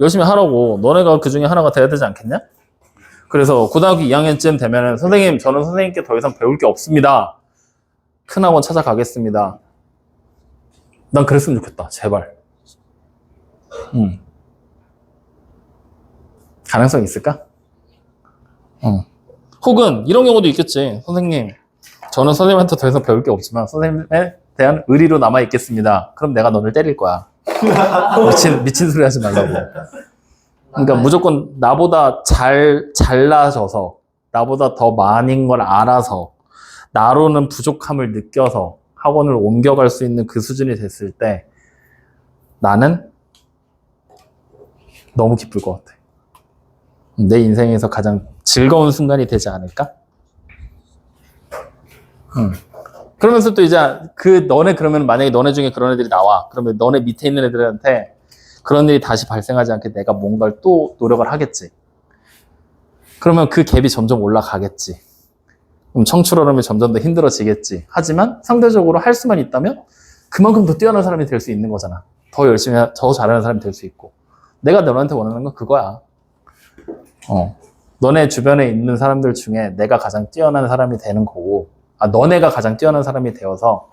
열심히 하라고. 너네가 그 중에 하나가 돼야 되지 않겠냐? 그래서 고등학교 2학년쯤 되면은 선생님, 저는 선생님께 더 이상 배울 게 없습니다. 큰 학원 찾아가겠습니다. 난 그랬으면 좋겠다. 제발. 가능성 있을까? 혹은 이런 경우도 있겠지. 선생님, 저는 선생님한테 더 이상 배울 게 없지만 선생님에 대한 의리로 남아있겠습니다. 그럼 내가 너를 때릴 거야. 미친 소리 하지 말라고. 그러니까 무조건 나보다 잘나져서, 나보다 더 많은 걸 알아서, 나로는 부족함을 느껴서 학원을 옮겨갈 수 있는 그 수준이 됐을 때 나는 너무 기쁠 것 같아. 내 인생에서 가장 즐거운 순간이 되지 않을까? 그러면서 또 이제 너네 그러면 만약에 너네 중에 그런 애들이 나와. 그러면 너네 밑에 있는 애들한테 그런 일이 다시 발생하지 않게 내가 뭔가를 또 노력을 하겠지. 그러면 그 갭이 점점 올라가겠지. 그럼 청출어람이 점점 더 힘들어지겠지. 하지만 상대적으로 할 수만 있다면 그만큼 더 뛰어난 사람이 될 수 있는 거잖아. 더 열심히, 더 잘하는 사람이 될 수 있고. 내가 너한테 원하는 건 그거야. 너네 주변에 있는 사람들 중에 내가 가장 뛰어난 사람이 되는 거고, 너네가 가장 뛰어난 사람이 되어서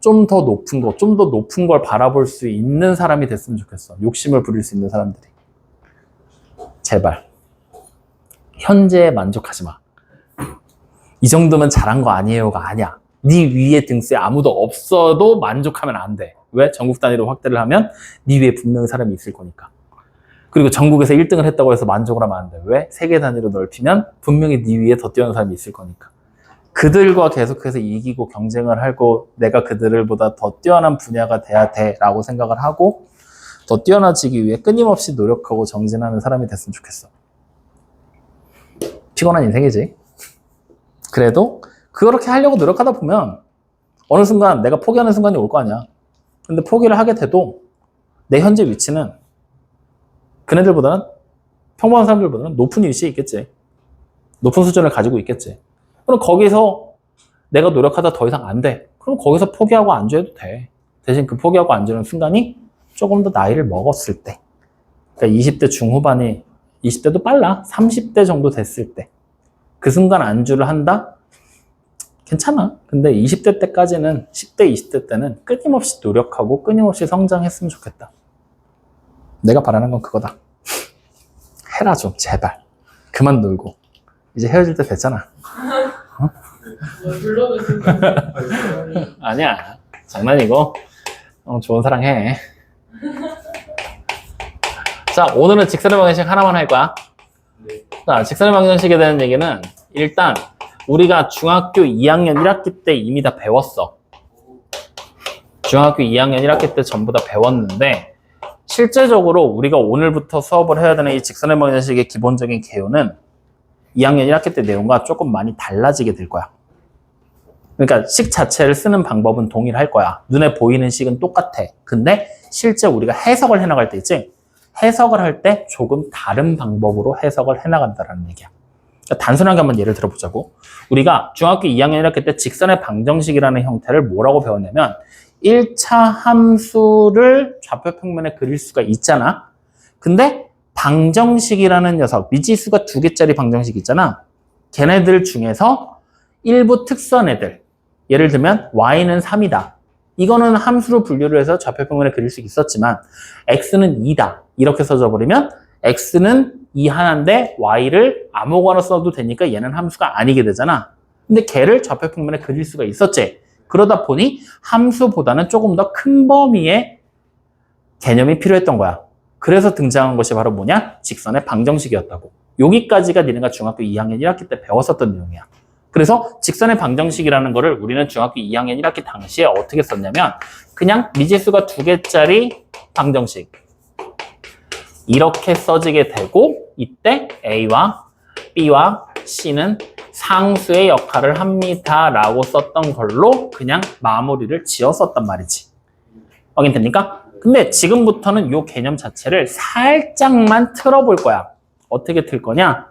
좀 더 높은 걸 바라볼 수 있는 사람이 됐으면 좋겠어. 욕심을 부릴 수 있는 사람들이. 제발. 현재에 만족하지 마. 이 정도면 잘한 거 아니에요가 아니야. 네 위에 등수에 아무도 없어도 만족하면 안 돼. 왜? 전국 단위로 확대를 하면 네 위에 분명히 사람이 있을 거니까. 그리고 전국에서 1등을 했다고 해서 만족을 하면 안 돼. 왜? 세계 단위로 넓히면 분명히 네 위에 더 뛰어난 사람이 있을 거니까. 그들과 계속해서 이기고 경쟁을 하고 내가 그들보다 더 뛰어난 분야가 돼야 돼라고 생각을 하고 더 뛰어나지기 위해 끊임없이 노력하고 정진하는 사람이 됐으면 좋겠어. 피곤한 인생이지. 그래도 그렇게 하려고 노력하다 보면 어느 순간 내가 포기하는 순간이 올 거 아니야. 근데 포기를 하게 돼도 내 현재 위치는 그네들보다는 평범한 사람들보다는 높은 위치에 있겠지. 높은 수준을 가지고 있겠지. 그럼 거기서 내가 노력하다 더 이상 안 돼. 그럼 거기서 포기하고 안주해도 돼. 대신 그 포기하고 안주는 순간이 조금 더 나이를 먹었을 때. 그러니까 20대 중후반이 20대도 빨라. 30대 정도 됐을 때. 그 순간 안주를 한다? 괜찮아. 근데 20대 때까지는 10대, 20대 때는 끊임없이 노력하고 끊임없이 성장했으면 좋겠다. 내가 바라는 건 그거다. 해라 좀 제발. 그만 놀고. 이제 헤어질 때 됐잖아. 아니야. 장난이고. 좋은 사랑 해. 자, 오늘은 직선의 방정식 하나만 할 거야. 자, 직선의 방정식에 대한 얘기는 일단 우리가 중학교 2학년 1학기 때 이미 다 배웠어. 중학교 2학년 1학기 때 전부 다 배웠는데 실제적으로 우리가 오늘부터 수업을 해야 되는 이 직선의 방정식의 기본적인 개요는 2학년 1학기 때 내용과 조금 많이 달라지게 될 거야. 그러니까 식 자체를 쓰는 방법은 동일할 거야. 눈에 보이는 식은 똑같아. 근데 실제 우리가 해석을 해나갈 때 있지? 해석을 할 때 조금 다른 방법으로 해석을 해나간다는 얘기야. 그러니까 단순하게 한번 예를 들어보자고. 우리가 중학교 2학년 1학기 때 직선의 방정식이라는 형태를 뭐라고 배웠냐면 1차 함수를 좌표평면에 그릴 수가 있잖아. 근데 방정식이라는 녀석, 미지수가 2개짜리 방정식 있잖아. 걔네들 중에서 일부 특수한 애들. 예를 들면 y는 3이다. 이거는 함수로 분류를 해서 좌표평면에 그릴 수 있었지만 x는 2다. 이렇게 써줘버리면 x는 2 하나인데 y를 아무거나 써도 되니까 얘는 함수가 아니게 되잖아. 근데 걔를 좌표평면에 그릴 수가 있었지. 그러다 보니 함수보다는 조금 더 큰 범위의 개념이 필요했던 거야. 그래서 등장한 것이 바로 뭐냐? 직선의 방정식이었다고. 여기까지가 니네가 중학교 2학년 1학기 때 배웠었던 내용이야. 그래서 직선의 방정식이라는 거를 우리는 중학교 2학년 1학기 당시에 어떻게 썼냐면 그냥 미지수가 2개짜리 방정식 이렇게 써지게 되고 이때 A와 B와 C는 상수의 역할을 합니다 라고 썼던 걸로 그냥 마무리를 지었었단 말이지. 확인됩니까? 근데 지금부터는 이 개념 자체를 살짝만 틀어볼 거야. 어떻게 틀 거냐?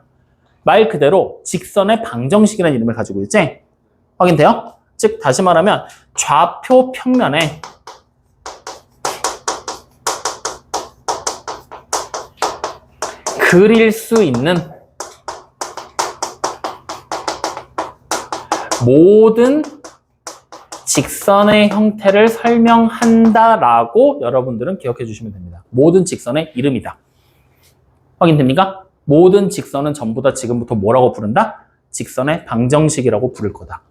말 그대로 직선의 방정식이라는 이름을 가지고 있지? 확인돼요? 즉 다시 말하면 좌표 평면에 그릴 수 있는 모든 직선의 형태를 설명한다라고 여러분들은 기억해 주시면 됩니다. 모든 직선의 이름이다. 확인됩니까? 모든 직선은 전부 다 지금부터 뭐라고 부른다? 직선의 방정식이라고 부를 거다.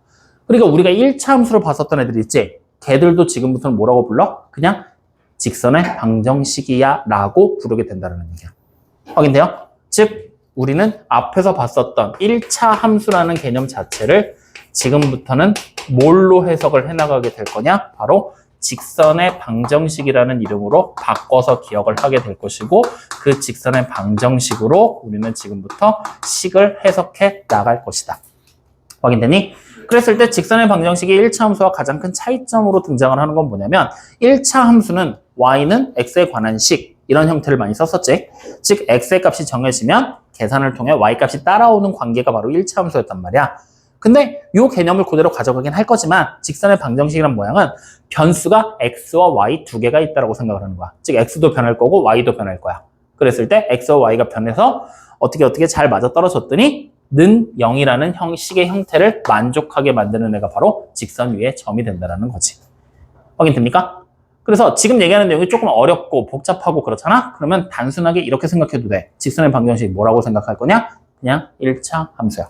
그러니까 우리가 1차 함수를 봤었던 애들 있지? 걔들도 지금부터는 뭐라고 불러? 그냥 직선의 방정식이야 라고 부르게 된다는 얘기야. 확인돼요? 즉 우리는 앞에서 봤었던 1차 함수라는 개념 자체를 지금부터는 뭘로 해석을 해나가게 될 거냐? 바로 직선의 방정식이라는 이름으로 바꿔서 기억을 하게 될 것이고 그 직선의 방정식으로 우리는 지금부터 식을 해석해 나갈 것이다. 확인되니? 그랬을 때 직선의 방정식이 1차 함수와 가장 큰 차이점으로 등장을 하는 건 뭐냐면 1차 함수는 y는 x에 관한 식 이런 형태를 많이 썼었지. 즉 x의 값이 정해지면 계산을 통해 y 값이 따라오는 관계가 바로 1차 함수였단 말이야. 근데 이 개념을 그대로 가져가긴 할 거지만 직선의 방정식이란 모양은 변수가 x와 y 두 개가 있다고 생각을 하는 거야. 즉 x도 변할 거고 y도 변할 거야. 그랬을 때 x와 y가 변해서 어떻게 잘 맞아떨어졌더니 는 0이라는 형식의 형태를 만족하게 만드는 애가 바로 직선 위에 점이 된다는 거지. 확인됩니까? 그래서 지금 얘기하는 내용이 조금 어렵고 복잡하고 그렇잖아? 그러면 단순하게 이렇게 생각해도 돼. 직선의 방정식이 뭐라고 생각할 거냐? 그냥 1차 함수야.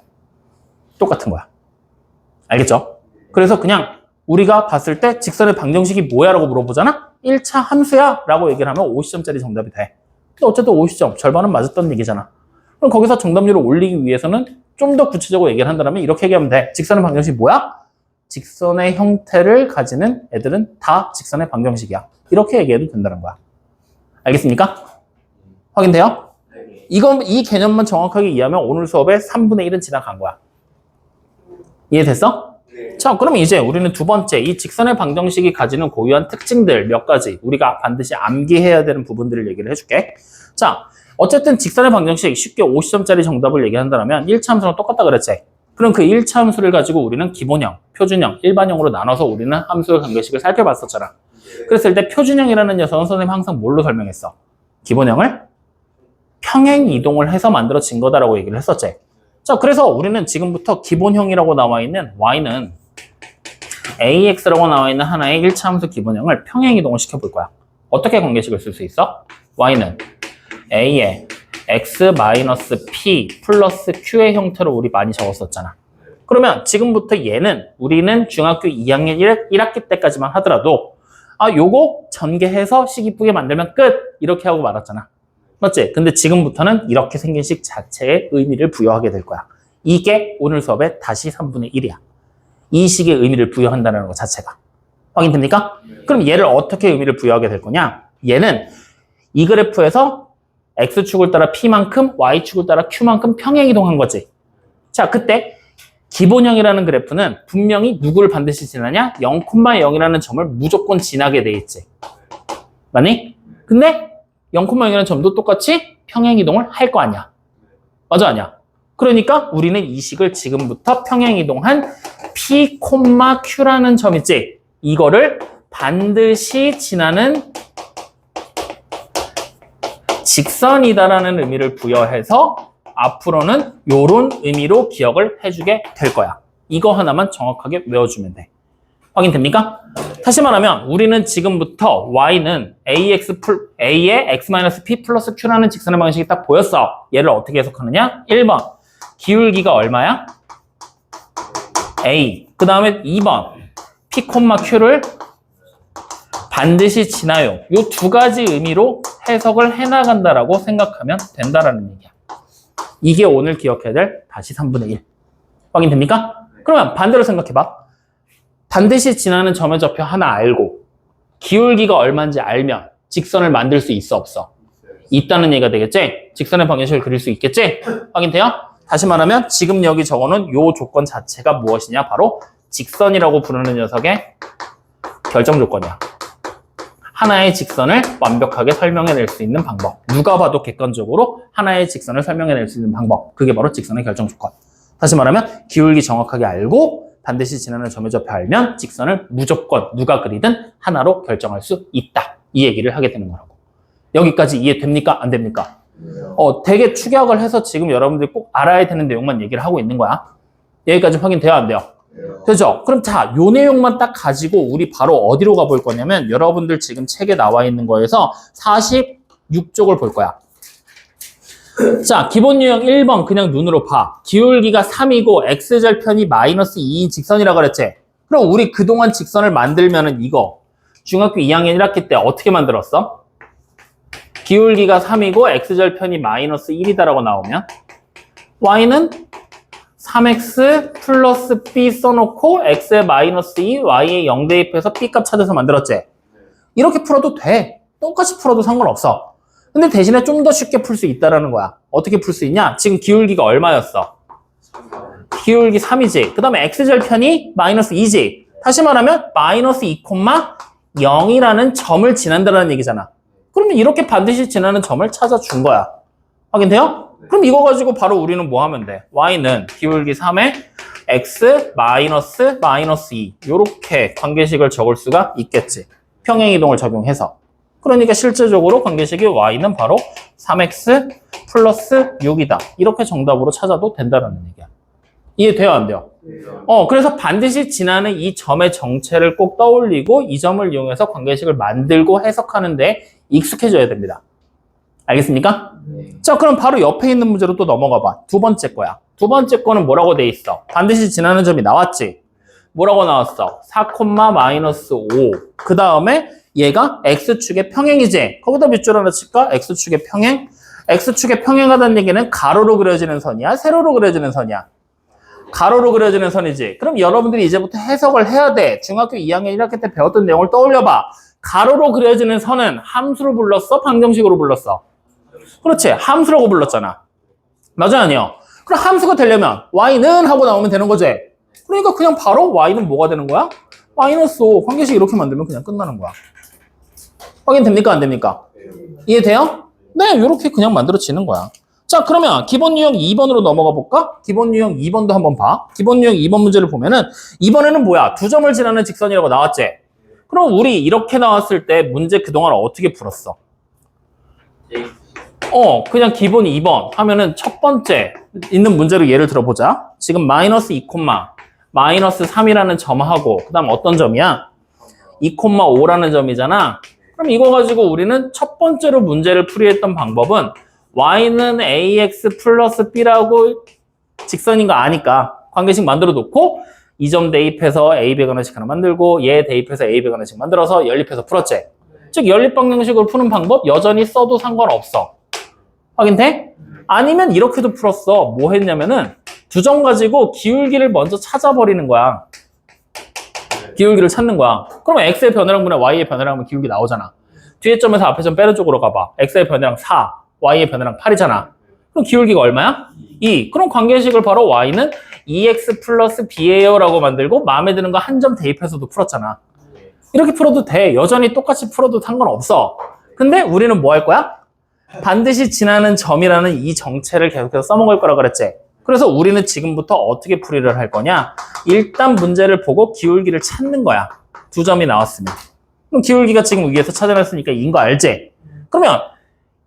똑같은 거야. 알겠죠? 그래서 그냥 우리가 봤을 때 직선의 방정식이 뭐야? 라고 물어보잖아? 1차 함수야! 라고 얘기를 하면 50점짜리 정답이 돼. 근데 어쨌든 50점, 절반은 맞았던 얘기잖아. 그럼 거기서 정답률을 올리기 위해서는 좀 더 구체적으로 얘기를 한다면 이렇게 얘기하면 돼. 직선의 방정식이 뭐야? 직선의 형태를 가지는 애들은 다 직선의 방정식이야. 이렇게 얘기해도 된다는 거야. 알겠습니까? 확인돼요? 이 개념만 정확하게 이해하면 오늘 수업의 3분의 1은 지나간 거야. 이해됐어? 네. 자, 그럼 이제 우리는 두 번째, 이 직선의 방정식이 가지는 고유한 특징들 몇 가지 우리가 반드시 암기해야 되는 부분들을 얘기를 해줄게. 자, 어쨌든 직선의 방정식 쉽게 50점짜리 정답을 얘기한다면 1차 함수랑 똑같다 그랬지? 그럼 그 1차 함수를 가지고 우리는 기본형, 표준형, 일반형으로 나눠서 우리는 함수의 관계식을 살펴봤었잖아. 그랬을 때 표준형이라는 녀석은 선생님 항상 뭘로 설명했어? 기본형을 평행 이동을 해서 만들어진 거다라고 얘기를 했었지. 자, 그래서 우리는 지금부터 기본형이라고 나와 있는 y는 ax라고 나와 있는 하나의 1차 함수 기본형을 평행 이동을 시켜볼 거야. 어떻게 관계식을 쓸 수 있어? y는 a의 x-p 플러스 q의 형태로 우리 많이 적었었잖아. 그러면 지금부터 얘는 우리는 중학교 2학년 1학기 때까지만 하더라도 요거 전개해서 식 이쁘게 만들면 끝! 이렇게 하고 말았잖아. 맞지? 근데 지금부터는 이렇게 생긴 식 자체에 의미를 부여하게 될 거야. 이게 오늘 수업의 다시 3분의 1이야. 이 식의 의미를 부여한다는 것 자체가. 확인됩니까? 그럼 얘를 어떻게 의미를 부여하게 될 거냐? 얘는 이 그래프에서 x축을 따라 p만큼 y축을 따라 q만큼 평행 이동한 거지. 자, 그때 기본형이라는 그래프는 분명히 누구를 반드시 지나냐? 0,0이라는 점을 무조건 지나게 돼 있지. 맞니? 근데 0,0이라는 점도 똑같이 평행 이동을 할 거 아니야. 맞아, 아니야? 그러니까 우리는 이 식을 지금부터 평행 이동한 p, q라는 점 있지? 이거를 반드시 지나는 직선이다라는 의미를 부여해서 앞으로는 이런 의미로 기억을 해주게 될 거야. 이거 하나만 정확하게 외워주면 돼. 확인됩니까? 다시 말하면 우리는 지금부터 y는 a의 x-p 플러스 q라는 직선의 방식이 딱 보였어. 얘를 어떻게 해석하느냐? 1번 기울기가 얼마야? a. 그 다음에 2번 p, q를 반드시 지나요. 이 두 가지 의미로 해석을 해나간다라고 생각하면 된다라는 얘기야. 이게 오늘 기억해야 될 다시 3분의 1. 확인됩니까? 그러면 반대로 생각해봐. 반드시 지나는 점의 좌표 하나 알고 기울기가 얼마인지 알면 직선을 만들 수 있어 없어? 있다는 얘기가 되겠지? 직선의 방정식을 그릴 수 있겠지? 확인돼요? 다시 말하면 지금 여기 적어놓은 이 조건 자체가 무엇이냐? 바로 직선이라고 부르는 녀석의 결정 조건이야. 하나의 직선을 완벽하게 설명해낼 수 있는 방법. 누가 봐도 객관적으로 하나의 직선을 설명해낼 수 있는 방법. 그게 바로 직선의 결정 조건. 다시 말하면 기울기 정확하게 알고 반드시 지나는 점의 좌표 알면 직선을 무조건 누가 그리든 하나로 결정할 수 있다. 이 얘기를 하게 되는 거라고. 여기까지 이해됩니까? 안 됩니까? 되게 축약을 해서 지금 여러분들이 꼭 알아야 되는 내용만 얘기를 하고 있는 거야. 여기까지 확인돼요, 안 돼요? 되죠? 그럼 자, 요 내용만 딱 가지고 우리 바로 어디로 가볼 거냐면 여러분들 지금 책에 나와 있는 거에서 46쪽을 볼 거야. 자, 기본 유형 1번 그냥 눈으로 봐. 기울기가 3이고 x절편이 마이너스 2인 직선이라고 그랬지? 그럼 우리 그동안 직선을 만들면은 이거 중학교 2학년 1학기 때 어떻게 만들었어? 기울기가 3이고 x절편이 마이너스 1이다라고 나오면 y는 3x 플러스 b 써놓고 x에 마이너스 2, y에 0 대입해서 b값 찾아서 만들었지? 이렇게 풀어도 돼. 똑같이 풀어도 상관없어. 근데 대신에 좀 더 쉽게 풀 수 있다라는 거야. 어떻게 풀 수 있냐? 지금 기울기가 얼마였어? 기울기 3이지. 그 다음에 x절편이 마이너스 2지. 다시 말하면 마이너스 2, 0이라는 점을 지난다는 얘기잖아. 그러면 이렇게 반드시 지나는 점을 찾아준 거야. 확인돼요? 그럼 이거 가지고 바로 우리는 뭐 하면 돼? y는 기울기 3에 x 마이너스 2 이렇게 관계식을 적을 수가 있겠지. 평행이동을 적용해서. 그러니까 실제적으로 관계식이 y는 바로 3x 플러스 6이다. 이렇게 정답으로 찾아도 된다는 얘기야. 이해돼요? 안 돼요? 그래서 반드시 지나는 이 점의 정체를 꼭 떠올리고 이 점을 이용해서 관계식을 만들고 해석하는데 익숙해져야 됩니다. 알겠습니까? 자, 그럼 바로 옆에 있는 문제로 또 넘어가 봐. 두 번째 거야. 두 번째 거는 뭐라고 돼 있어? 반드시 지나는 점이 나왔지? 뭐라고 나왔어? 4, 마이너스 5. 그 다음에 얘가 x축의 평행이지? 거기다 밑줄 하나 칠까? x축의 평행? x축의 평행하다는 얘기는 가로로 그려지는 선이야? 세로로 그려지는 선이야? 가로로 그려지는 선이지. 그럼 여러분들이 이제부터 해석을 해야 돼. 중학교 2학년 1학기 때 배웠던 내용을 떠올려봐. 가로로 그려지는 선은 함수로 불렀어? 방정식으로 불렀어? 그렇지. 함수라고 불렀잖아. 맞아, 아니요? 그럼 함수가 되려면 y는 하고 나오면 되는 거지. 그러니까 그냥 바로 y는 뭐가 되는 거야? 마이너스 5. 관계식 이렇게 만들면 그냥 끝나는 거야. 확인됩니까? 안 됩니까? 이해돼요? 네, 이렇게 그냥 만들어지는 거야. 자, 그러면 기본 유형 2번으로 넘어가 볼까? 기본 유형 2번도 한번 봐. 기본 유형 2번 문제를 보면은 이번에는 뭐야? 두 점을 지나는 직선이라고 나왔지? 그럼 우리 이렇게 나왔을 때 문제 그동안 어떻게 풀었어? 그냥 기본 2번 하면은 첫 번째 있는 문제로 예를 들어보자. 지금 마이너스 2, 마이너스 3이라는 점하고 그 다음 어떤 점이야? 2,5라는 점이잖아. 그럼 이거 가지고 우리는 첫 번째로 문제를 풀이했던 방법은 y는 ax 플러스 b라고 직선인 거 아니까 관계식 만들어 놓고 이 점 대입해서 a 배관원식 하나 만들고 얘 대입해서 a 배관원식 만들어서 연립해서 풀었지. 즉 연립방정식으로 푸는 방법 여전히 써도 상관없어. 확인돼? 아니면 이렇게도 풀었어. 뭐 했냐면은 두 점 가지고 기울기를 먼저 찾아버리는 거야. 기울기를 찾는 거야. 그러면 x의 변화량 분의 y의 변화량 하면 기울기 나오잖아. 뒤에 점에서 앞에 점 빼는 쪽으로 가봐. x의 변화량 4, y의 변화량 8이잖아. 그럼 기울기가 얼마야? 2. 그럼 관계식을 바로 y는 2x 플러스 b예요 라고 만들고 마음에 드는 거 한 점 대입해서도 풀었잖아. 이렇게 풀어도 돼. 여전히 똑같이 풀어도 상관없어. 근데 우리는 뭐 할 거야? 반드시 지나는 점이라는 이 정체를 계속해서 써먹을 거라 그랬지. 그래서 우리는 지금부터 어떻게 풀이를 할 거냐? 일단 문제를 보고 기울기를 찾는 거야. 두 점이 나왔으면. 그럼 기울기가 지금 위에서 찾아냈으니까 이인 거 알지? 그러면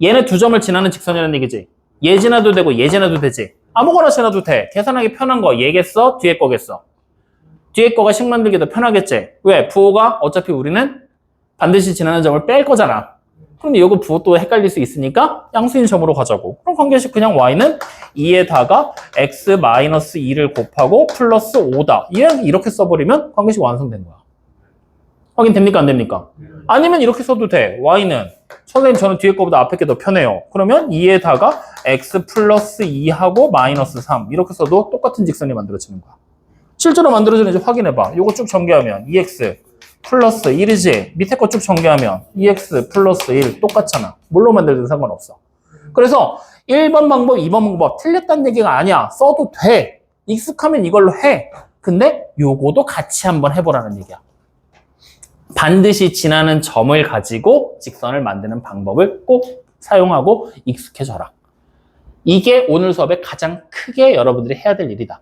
얘네 두 점을 지나는 직선이라는 얘기지. 얘 지나도 되고 얘 지나도 되지. 아무거나 지나도 돼. 계산하기 편한 거 얘겠어? 뒤에 거겠어? 뒤에 거가 식 만들기 더 편하겠지? 왜? 부호가 어차피 우리는 반드시 지나는 점을 뺄 거잖아. 그럼 이거 부호 또 헷갈릴 수 있으니까 양수인 점으로 가자고. 그럼 관계식 그냥 y는 2에다가 x-2를 곱하고 플러스 5다. 이렇게 써버리면 관계식 완성된 거야. 확인됩니까? 안 됩니까? 아니면 이렇게 써도 돼. y는 선생님 저는 뒤에 거보다 앞에 게 더 편해요. 그러면 2에다가 x 플러스 2하고 마이너스 3 이렇게 써도 똑같은 직선이 만들어지는 거야. 실제로 만들어지는지 확인해봐. 이거 쭉 전개하면 2x 플러스 1이지. 밑에 거 쭉 전개하면 2x 플러스 1 똑같잖아. 뭘로 만들든 상관없어. 그래서 1번 방법, 2번 방법 틀렸다는 얘기가 아니야. 써도 돼. 익숙하면 이걸로 해. 근데 요거도 같이 한번 해보라는 얘기야. 반드시 지나는 점을 가지고 직선을 만드는 방법을 꼭 사용하고 익숙해져라. 이게 오늘 수업에 가장 크게 여러분들이 해야 될 일이다.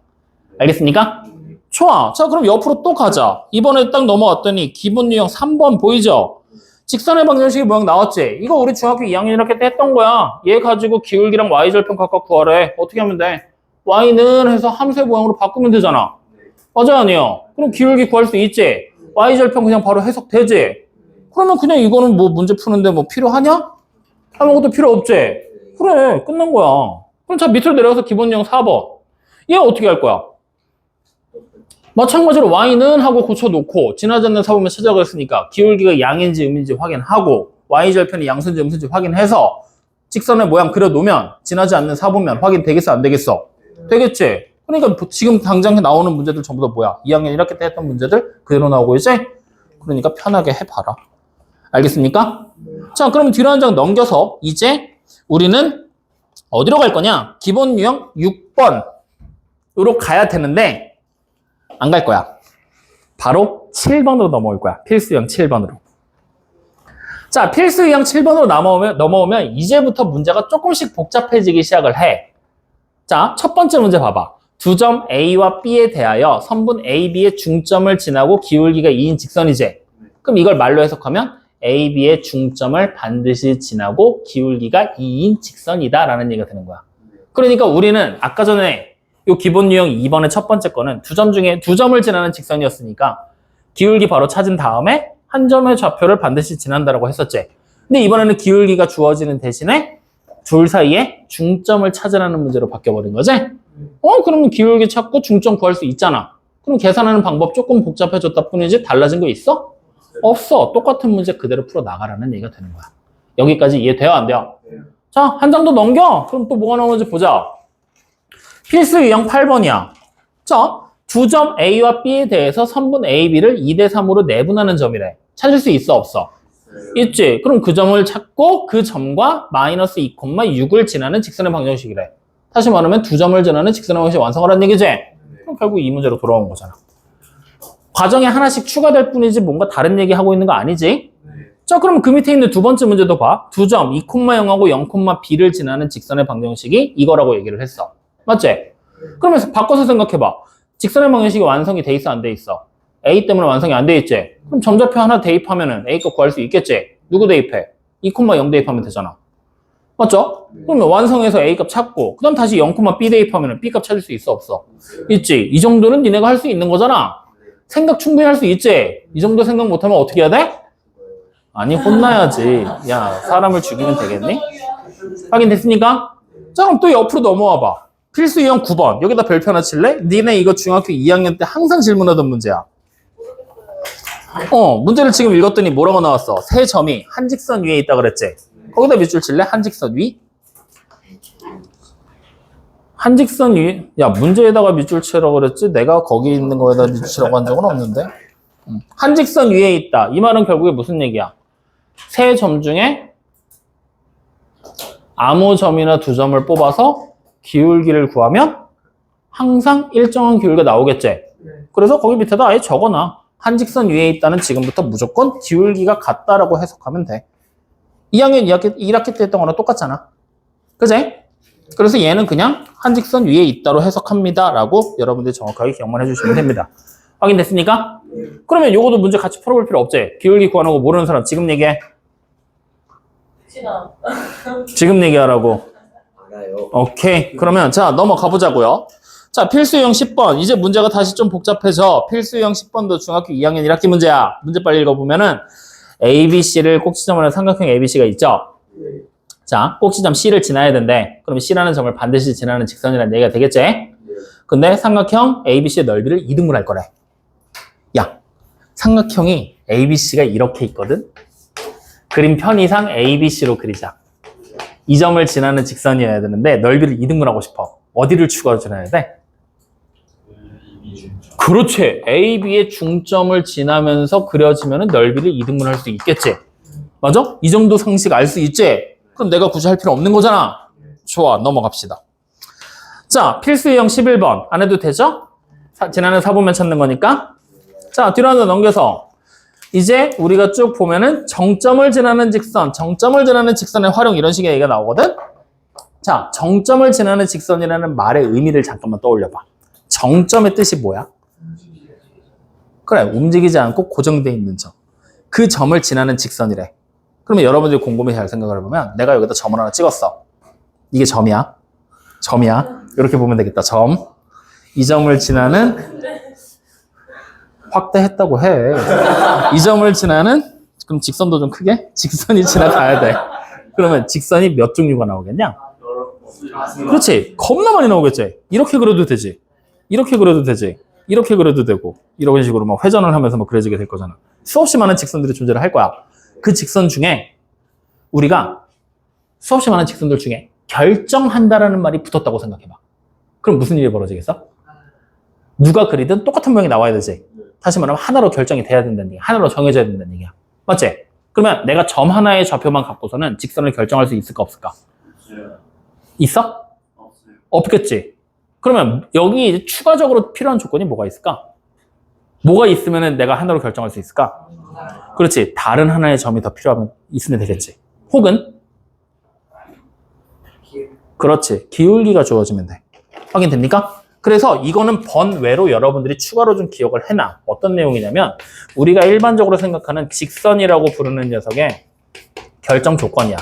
알겠습니까? 좋아. 자, 그럼 옆으로 또 가자. 이번에 딱 넘어왔더니 기본 유형 3번 보이죠? 직선의 방정식의 모양 나왔지? 이거 우리 중학교 2학년 이렇게 때 했던 거야. 얘 가지고 기울기랑 y절편 각각 구하래. 어떻게 하면 돼? y는 해서 함수의 모양으로 바꾸면 되잖아. 맞아, 아니요? 그럼 기울기 구할 수 있지? y절편 그냥 바로 해석되지? 그러면 그냥 이거는 뭐 문제 푸는데 뭐 필요하냐? 아무것도 필요 없지? 그래, 끝난 거야. 그럼 자, 밑으로 내려가서 기본 유형 4번. 얘 어떻게 할 거야? 마찬가지로 y는 하고 고쳐놓고 지나지 않는 사보면 찾아가 했으니까 기울기가 양인지 음인지 확인하고 y절편이 양수인지 음수인지 확인해서 직선의 모양 그려놓으면 지나지 않는 사보면 확인되겠어 안 되겠어? 되겠지? 그러니까 지금 당장 나오는 문제들 전부 다 뭐야? 2학년 1학기 때 했던 문제들 그대로 나오고 있지? 그러니까 편하게 해봐라. 알겠습니까? 자, 그럼 뒤로 한 장 넘겨서 이제 우리는 어디로 갈 거냐? 기본 유형 6번으로 가야 되는데 안 갈 거야. 바로 7번으로 넘어올 거야. 필수 유형 7번으로. 자, 필수 유형 7번으로 넘어오면 이제부터 문제가 조금씩 복잡해지기 시작을 해. 자, 첫 번째 문제 봐봐. 두 점 A와 B에 대하여 선분 A, B의 중점을 지나고 기울기가 2인 직선이지. 그럼 이걸 말로 해석하면 A, B의 중점을 반드시 지나고 기울기가 2인 직선이다 라는 얘기가 되는 거야. 그러니까 우리는 아까 전에 이 기본 유형 2번의 첫 번째 거는 두 점 중에 두 점을 지나는 직선이었으니까 기울기 바로 찾은 다음에 한 점의 좌표를 반드시 지난다라고 했었지. 근데 이번에는 기울기가 주어지는 대신에 둘 사이에 중점을 찾으라는 문제로 바뀌어버린 거지? 그러면 기울기 찾고 중점 구할 수 있잖아. 그럼 계산하는 방법 조금 복잡해졌다 뿐이지 달라진 거 있어? 없어. 똑같은 문제 그대로 풀어 나가라는 얘기가 되는 거야. 여기까지 이해돼요? 안 돼요? 자, 한 장 더 넘겨. 그럼 또 뭐가 나오는지 보자. 필수 유형 8번이야. 자, 두 점 A와 B에 대해서 선분 A, B를 2대 3으로 내분하는 점이래. 찾을 수 있어, 없어? 있지. 그럼 그 점을 찾고 그 점과 마이너스 2,6을 지나는 직선의 방정식이래. 다시 말하면 두 점을 지나는 직선의 방정식 완성하라는 얘기지? 그럼 결국 이 문제로 돌아온 거잖아. 과정에 하나씩 추가될 뿐이지 뭔가 다른 얘기하고 있는 거 아니지? 자, 그럼 그 밑에 있는 두 번째 문제도 봐. 두 점 2,0하고 0,b를 지나는 직선의 방정식이 이거라고 얘기를 했어. 맞지? 그러면서 바꿔서 생각해봐. 직선의 방정식이 완성이 돼 있어, 안 돼 있어? A 때문에 완성이 안 돼 있지? 그럼 점좌표 하나 대입하면은 A 값 구할 수 있겠지? 누구 대입해? 2,0 대입하면 되잖아. 맞죠? 그러면 완성해서 A 값 찾고, 그 다음 다시 0,B 대입하면은 B 값 찾을 수 있어, 없어? 있지? 이 정도는 니네가 할 수 있는 거잖아? 생각 충분히 할 수 있지? 이 정도 생각 못하면 어떻게 해야 돼? 아니, 혼나야지. 야, 사람을 죽이면 되겠니? 확인됐습니까? 자, 그럼 또 옆으로 넘어와 봐. 필수 유형 9번. 여기다 별표 하나 칠래? 니네 이거 중학교 2학년 때 항상 질문하던 문제야. 문제를 지금 읽었더니 뭐라고 나왔어? 세 점이 한 직선 위에 있다 그랬지? 거기다 밑줄 칠래? 한 직선 위? 한 직선 위? 야, 문제에다가 밑줄 치라고 그랬지? 내가 거기 있는 거에다 밑줄 치라고 한 적은 없는데? 한 직선 위에 있다. 이 말은 결국에 무슨 얘기야? 세 점 중에 아무 점이나 두 점을 뽑아서 기울기를 구하면 항상 일정한 기울기가 나오겠지? 그래서 거기 밑에다 아예 적어놔. 한 직선 위에 있다는 지금부터 무조건 기울기가 같다라고 해석하면 돼. 2학년 1학기 때 했던 거랑 똑같잖아. 그지? 그래서 얘는 그냥 한 직선 위에 있다로 해석합니다. 라고 여러분들이 정확하게 기억만 해주시면 됩니다. 확인됐습니까? 그러면 요거도 문제 같이 풀어볼 필요 없지? 기울기 구하는 거 모르는 사람 지금 얘기해. 싫어. 지금 얘기하라고. 오케이. 그러면 자 넘어가 보자고요. 자, 필수형 10번. 이제 문제가 다시 좀 복잡해져. 필수형 10번도 중학교 2학년 1학기 문제야. 문제 빨리 읽어보면은 ABC를 꼭지점으로 하는 삼각형 ABC가 있죠. 자, 꼭지점 C를 지나야 된대. 그럼 C라는 점을 반드시 지나는 직선이라는 얘기가 되겠지? 근데 삼각형 ABC의 넓이를 2등분 할 거래. 야, 삼각형이 ABC가 이렇게 있거든? 그림 편의상 ABC로 그리자. 이 점을 지나는 직선이어야 되는데 넓이를 2등분하고 싶어. 어디를 추가로 지나야 돼? 그렇지. AB의 중점을 지나면서 그려지면 넓이를 2등분 할 수 있겠지? 맞아? 이 정도 상식 알 수 있지? 그럼 내가 굳이 할 필요 없는 거잖아. 좋아, 넘어갑시다. 자, 필수 유형 11번. 안 해도 되죠? 지나는 사보면 찾는 거니까. 자, 뒤로 하나 넘겨서 이제 우리가 쭉 보면은 정점을 지나는 직선, 정점을 지나는 직선의 활용 이런 식의 얘기가 나오거든? 자, 정점을 지나는 직선이라는 말의 의미를 잠깐만 떠올려봐. 정점의 뜻이 뭐야? 그래, 움직이지 않고 고정되어 있는 점. 그 점을 지나는 직선이래. 그러면 여러분들이 곰곰이 잘 생각을 해보면 내가 여기다 점을 하나 찍었어. 이게 점이야. 점이야. 이렇게 보면 되겠다. 점. 이 점을 지나는 확대했다고 해. 이 점을 지나는 그럼 직선도 좀 크게? 직선이 지나가야 돼. 그러면 직선이 몇 종류가 나오겠냐? 그렇지. 겁나 많이 나오겠지. 이렇게 그려도 되지. 이렇게 그려도 되지. 이렇게 그려도 되고 이런 식으로 막 회전을 하면서 막 그려지게 될 거잖아. 수없이 많은 직선들이 존재를 할 거야. 그 직선 중에 우리가 수없이 많은 직선들 중에 결정한다라는 말이 붙었다고 생각해봐. 그럼 무슨 일이 벌어지겠어? 누가 그리든 똑같은 모양이 나와야 되지. 다시 말하면 하나로 결정이 돼야 된다는 얘기야. 하나로 정해져야 된다는 얘기야. 맞지? 그러면 내가 점 하나의 좌표만 갖고서는 직선을 결정할 수 있을까 없을까? 있어? 없겠지. 그러면 여기 이제 추가적으로 필요한 조건이 뭐가 있을까? 뭐가 있으면 내가 하나로 결정할 수 있을까? 그렇지. 다른 하나의 점이 더 필요하면 있으면 되겠지. 혹은 그렇지. 기울기가 주어지면 돼. 확인됩니까? 그래서 이거는 번외로 여러분들이 추가로 좀 기억을 해놔. 어떤 내용이냐면 우리가 일반적으로 생각하는 직선이라고 부르는 녀석의 결정 조건이야.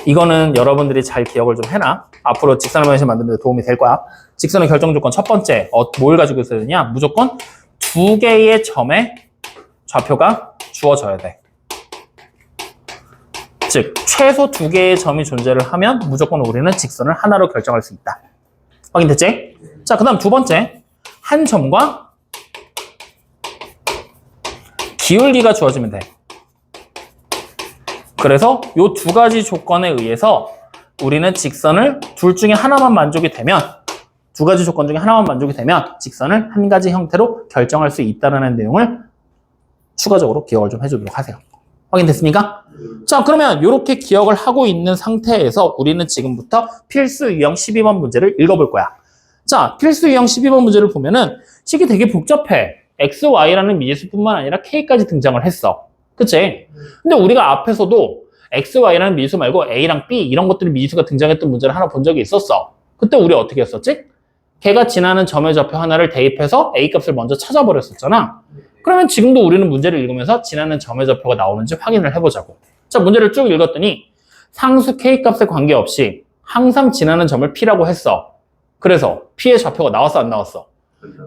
이거는 여러분들이 잘 기억을 좀 해놔. 앞으로 직선의 방정식 만드는 데 도움이 될 거야. 직선의 결정 조건 첫 번째 뭘 가지고 있어야 되냐? 무조건 두 개의 점의 좌표가 주어져야 돼. 즉 최소 두 개의 점이 존재를 하면 무조건 우리는 직선을 하나로 결정할 수 있다. 확인됐지? 자, 그 다음 두 번째 한 점과 기울기가 주어지면 돼. 그래서 이 두 가지 조건에 의해서 우리는 직선을 둘 중에 하나만 만족이 되면 두 가지 조건 중에 하나만 만족이 되면 직선을 한 가지 형태로 결정할 수 있다는 내용을 추가적으로 기억을 좀 해주도록 하세요. 확인됐습니까? 자, 그러면 이렇게 기억을 하고 있는 상태에서 우리는 지금부터 필수 유형 12번 문제를 읽어볼 거야. 자, 필수 유형 12번 문제를 보면은 식이 되게 복잡해. x, y라는 미지수뿐만 아니라 k까지 등장을 했어. 그치? 근데 우리가 앞에서도 x, y라는 미지수 말고 a랑 b 이런 것들이 미지수가 등장했던 문제를 하나 본 적이 있었어. 그때 우리 어떻게 했었지? 걔가 지나는 점의 좌표 하나를 대입해서 a 값을 먼저 찾아버렸었잖아. 그러면 지금도 우리는 문제를 읽으면서 지나는 점의 좌표가 나오는지 확인을 해보자고. 자, 문제를 쭉 읽었더니 상수 k값에 관계없이 항상 지나는 점을 p라고 했어. 그래서 p의 좌표가 나왔어 안 나왔어?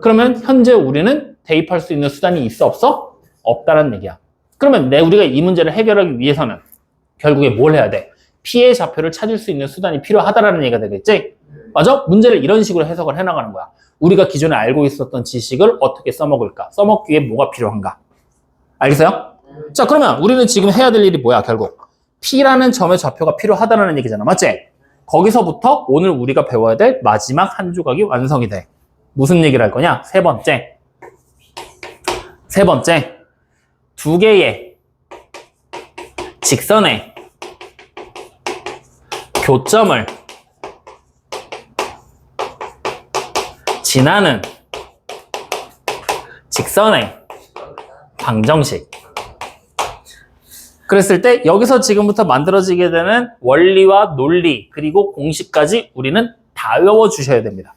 그러면 현재 우리는 대입할 수 있는 수단이 있어 없어? 없다는 얘기야. 그러면 우리가 이 문제를 해결하기 위해서는 결국에 뭘 해야 돼? p의 좌표를 찾을 수 있는 수단이 필요하다라는 얘기가 되겠지? 맞아? 문제를 이런 식으로 해석을 해나가는 거야. 우리가 기존에 알고 있었던 지식을 어떻게 써먹을까? 써먹기에 뭐가 필요한가? 알겠어요? 자, 그러면 우리는 지금 해야 될 일이 뭐야, 결국? P라는 점의 좌표가 필요하다는 얘기잖아. 맞지? 거기서부터 오늘 우리가 배워야 될 마지막 한 조각이 완성이 돼. 무슨 얘기를 할 거냐? 세 번째. 두 개의 직선의 교점을 지나는 직선의 방정식. 그랬을 때 여기서 지금부터 만들어지게 되는 원리와 논리 그리고 공식까지 우리는 다 외워주셔야 됩니다.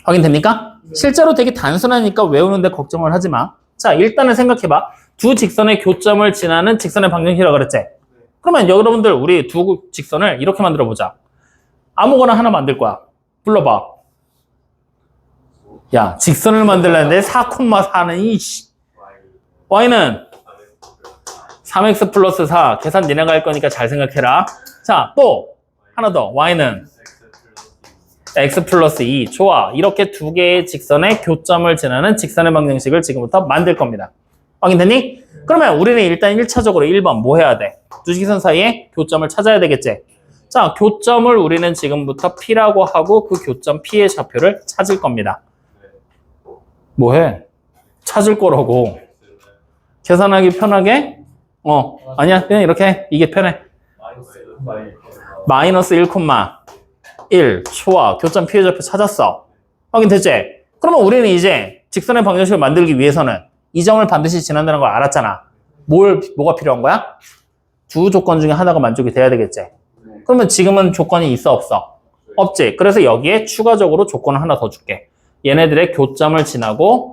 확인됩니까? 실제로 되게 단순하니까 외우는데 걱정을 하지 마. 자, 일단은 생각해봐. 두 직선의 교점을 지나는 직선의 방정식이라고 그랬지? 그러면 여러분들 우리 두 직선을 이렇게 만들어보자. 아무거나 하나 만들 거야. 불러봐. 야, 직선을 만들려는데 4,4는 이씨. y는 3x 플러스 4. 계산 니네가 할 거니까 잘 생각해라. 자, 또 하나 더. y는 x 플러스 2. 좋아. 이렇게 두 개의 직선의 교점을 지나는 직선의 방정식을 지금부터 만들 겁니다. 확인됐니? 그러면 우리는 일단 1차적으로 1번 뭐 해야 돼? 두 직선 사이에 교점을 찾아야 되겠지? 자, 교점을 우리는 지금부터 P라고 하고 그 교점 P의 좌표를 찾을 겁니다. 뭐해? 찾을 거라고. 계산하기 편하게? 아니야. 그냥 이렇게 해. 이게 편해. 마이너스 1,1. 좋아. 교점 P의 좌표 찾았어. 확인됐지? 그러면 우리는 이제 직선의 방정식을 만들기 위해서는 이 점을 반드시 지난다는 걸 알았잖아. 뭐가 필요한 거야? 두 조건 중에 하나가 만족이 돼야 되겠지? 그러면 지금은 조건이 있어 없어? 없지. 그래서 여기에 추가적으로 조건을 하나 더 줄게. 얘네들의 교점을 지나고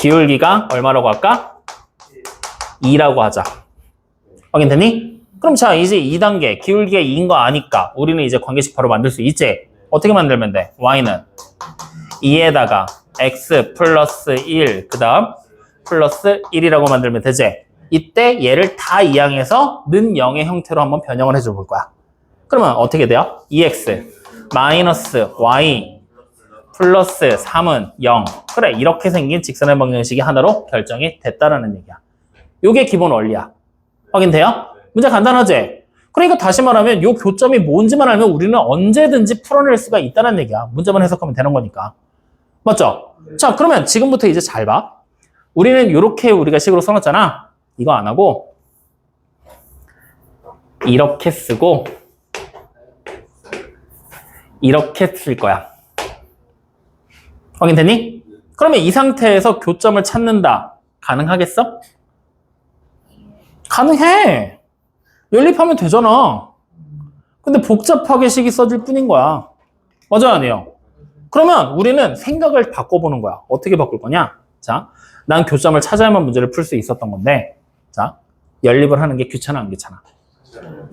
기울기가 얼마라고 할까? 2라고 하자. 확인되니? 그럼 자, 이제 2단계 기울기가 2인 거 아니까 우리는 이제 관계식 바로 만들 수 있지? 어떻게 만들면 돼? y는 2에다가 x 플러스 1, 그 다음 플러스 1이라고 만들면 되지? 이때 얘를 다 이항해서 는 0의 형태로 한번 변형을 해줘 볼 거야. 그러면 어떻게 돼요? 2x 마이너스 y 플러스 3은 0. 그래, 이렇게 생긴 직선의 방정식이 하나로 결정이 됐다라는 얘기야. 요게 기본 원리야. 확인돼요? 문제 간단하지? 그러니까 다시 말하면 요 교점이 뭔지만 알면 우리는 언제든지 풀어낼 수가 있다는 얘기야. 문제만 해석하면 되는 거니까. 맞죠? 자, 그러면 지금부터 이제 잘 봐. 우리는 요렇게 우리가 식으로 써놨잖아. 이거 안 하고 이렇게 쓰고 이렇게 쓸 거야. 확인되니? 그러면 이 상태에서 교점을 찾는다. 가능하겠어? 가능해. 연립하면 되잖아. 근데 복잡하게 식이 써질 뿐인 거야. 맞아요, 아니에요? 그러면 우리는 생각을 바꿔보는 거야. 어떻게 바꿀 거냐? 자, 난 교점을 찾아야만 문제를 풀 수 있었던 건데, 자, 연립을 하는 게 귀찮아, 안 귀찮아?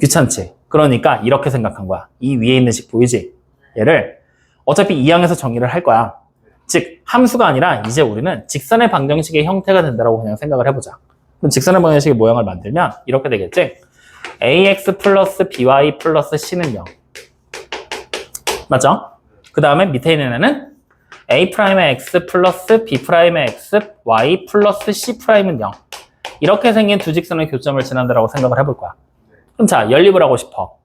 귀찮지. 그러니까 이렇게 생각한 거야. 이 위에 있는 식 보이지? 얘를 어차피 이항에서 정의를 할 거야. 즉, 함수가 아니라 이제 우리는 직선의 방정식의 형태가 된다고 그냥 생각을 해보자. 그럼 직선의 방정식의 모양을 만들면 이렇게 되겠지? ax 플러스 by 플러스 c는 0. 맞죠? 그 다음에 밑에 있는 애는 a'의 x 플러스 b'의 x, y 플러스 c'은 0. 이렇게 생긴 두 직선의 교점을 지난다라고 생각을 해볼 거야. 그럼 자, 연립을 하고 싶어.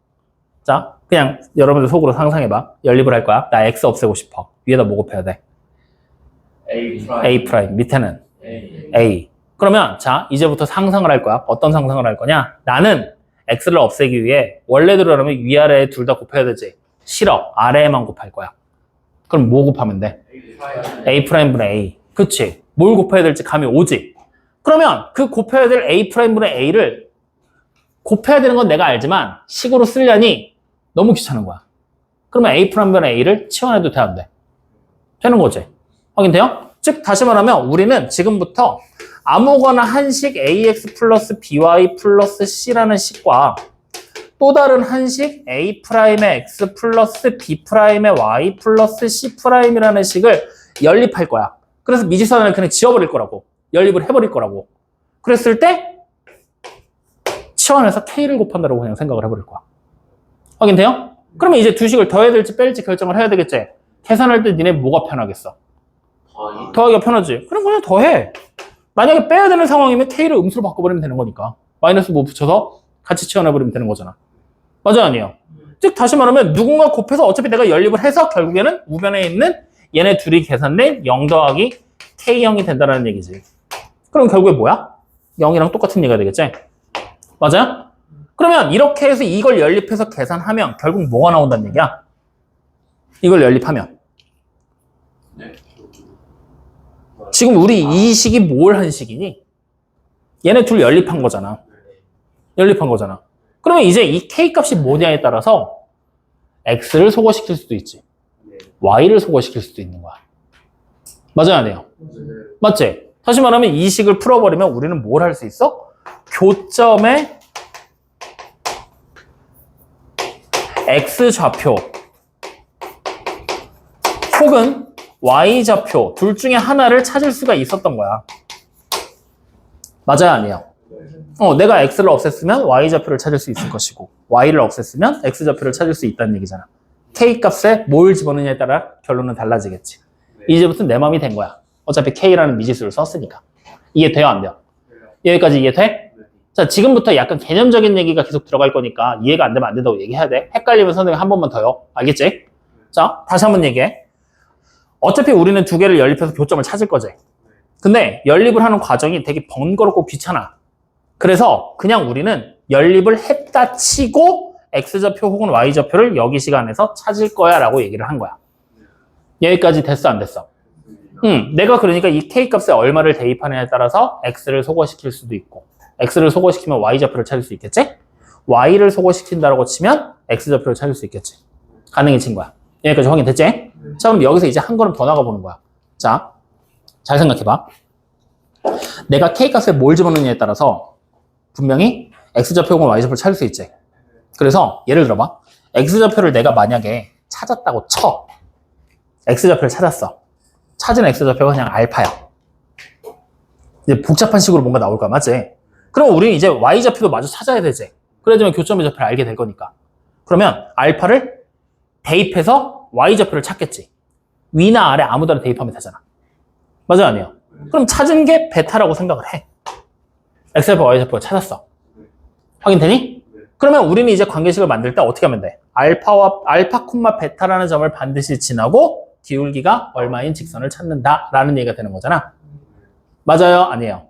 자, 그냥 여러분들 속으로 상상해봐. 연립을 할 거야. 나 x 없애고 싶어. 위에다 뭐 곱해야 돼? a'. 밑에는 a. 그러면 자, 이제부터 상상을 할 거야. 어떤 상상을 할 거냐? 나는 x를 없애기 위해 원래대로라면 위아래 둘 다 곱해야 되지. 싫어. 아래에만 곱할 거야. 그럼 뭐 곱하면 돼? a'분의 a. 그치? 뭘 곱해야 될지 감이 오지? 그러면 그 곱해야 될 a'분의 a를 곱해야 되는 건 내가 알지만 식으로 쓰려니 너무 귀찮은 거야. 그러면 a'분의 a를 치환해도 돼, 안 돼? 되는 거지? 확인돼요? 즉 다시 말하면 우리는 지금부터 아무거나 한식 ax 플러스 by 플러스 c라는 식과 또 다른 한식 a'의 x 플러스 b'의 y 플러스 c'이라는 식을 연립할 거야. 그래서 미지선을 그냥 지워버릴 거라고. 연립을 해버릴 거라고. 그랬을 때 치환해서 k를 곱한다고 그냥 생각을 해버릴 거야. 확인돼요? 그러면 이제 두 식을 더해야 될지 뺄지 결정을 해야 되겠지? 계산할 때 니네 뭐가 편하겠어? 더하기가 편하지. 그럼 그냥 더해. 만약에 빼야 되는 상황이면 k를 음수로 바꿔버리면 되는 거니까. 마이너스 뭐 붙여서 같이 치환해버리면 되는 거잖아. 맞아, 아니에요? 즉 다시 말하면 누군가 곱해서 어차피 내가 연립을 해서 결국에는 우변에 있는 얘네 둘이 계산된 0 더하기 k0이 된다는 얘기지. 그럼 결국에 뭐야? 0이랑 똑같은 얘기가 되겠지? 맞아요? 그러면 이렇게 해서 이걸 연립해서 계산하면 결국 뭐가 나온다는 얘기야? 이걸 연립하면 지금 우리 이 식이 뭘 한 식이니? 얘네 둘 연립한 거잖아. 연립한 거잖아. 그러면 이제 이 k 값이 뭐냐에 따라서 x를 소거시킬 수도 있지. y를 소거시킬 수도 있는 거야. 맞아요, 안 해요? 맞지? 다시 말하면 이 식을 풀어버리면 우리는 뭘 할 수 있어? 교점의 x좌표 혹은 y좌표 둘 중에 하나를 찾을 수가 있었던 거야. 맞아요, 아니에요? 내가 x를 없앴으면 y좌표를 찾을 수 있을 것이고 y를 없앴으면 x좌표를 찾을 수 있다는 얘기잖아. k 값에 뭘 집어넣느냐에 따라 결론은 달라지겠지. 이제부터 내 맘이 된 거야. 어차피 k라는 미지수를 썼으니까. 이해돼요, 안 돼요? 여기까지 이해돼? 자, 지금부터 약간 개념적인 얘기가 계속 들어갈 거니까 이해가 안 되면 안 된다고 얘기해야 돼. 헷갈리면 선생님 한 번만 더요. 알겠지? 자, 다시 한번 얘기해. 어차피 우리는 두 개를 연립해서 교점을 찾을 거지. 근데 연립을 하는 과정이 되게 번거롭고 귀찮아. 그래서 그냥 우리는 연립을 했다 치고 x좌표 혹은 y좌표를 여기 시간에서 찾을 거야 라고 얘기를 한 거야. 여기까지 됐어, 안 됐어? 내가 그러니까 이 k 값에 얼마를 대입하느냐에 따라서 x를 소거시킬 수도 있고 x를 소거시키면 y좌표를 찾을 수 있겠지? y를 소거시킨다라고 치면 x좌표를 찾을 수 있겠지. 가능해진 거야. 여기까지 확인됐지? 자, 그럼 여기서 이제 한 걸음 더 나가 보는 거야. 자, 잘 생각해봐. 내가 K값에 뭘 집어넣느냐에 따라서 분명히 X좌표 혹은 Y좌표를 찾을 수 있지. 그래서 예를 들어봐. X좌표를 내가 만약에 찾았다고 쳐. X좌표를 찾았어. 찾은 X좌표가 그냥 알파야. 이제 복잡한 식으로 뭔가 나올 거야, 맞지? 그럼 우리는 이제 Y좌표도 마저 찾아야 되지. 그래야지만 교점의 좌표를 알게 될 거니까. 그러면 알파를 대입해서 Y좌표를 찾겠지. 위나 아래 아무데나 대입하면 되잖아. 맞아요, 아니에요? 그럼 찾은 게 베타라고 생각을 해. X좌표, Y좌표를 찾았어. 확인되니? 그러면 우리는 이제 관계식을 만들 때 어떻게 하면 돼? 알파, 베타라는 점을 반드시 지나고 기울기가 얼마인 직선을 찾는다라는 얘기가 되는 거잖아. 맞아요? 아니에요?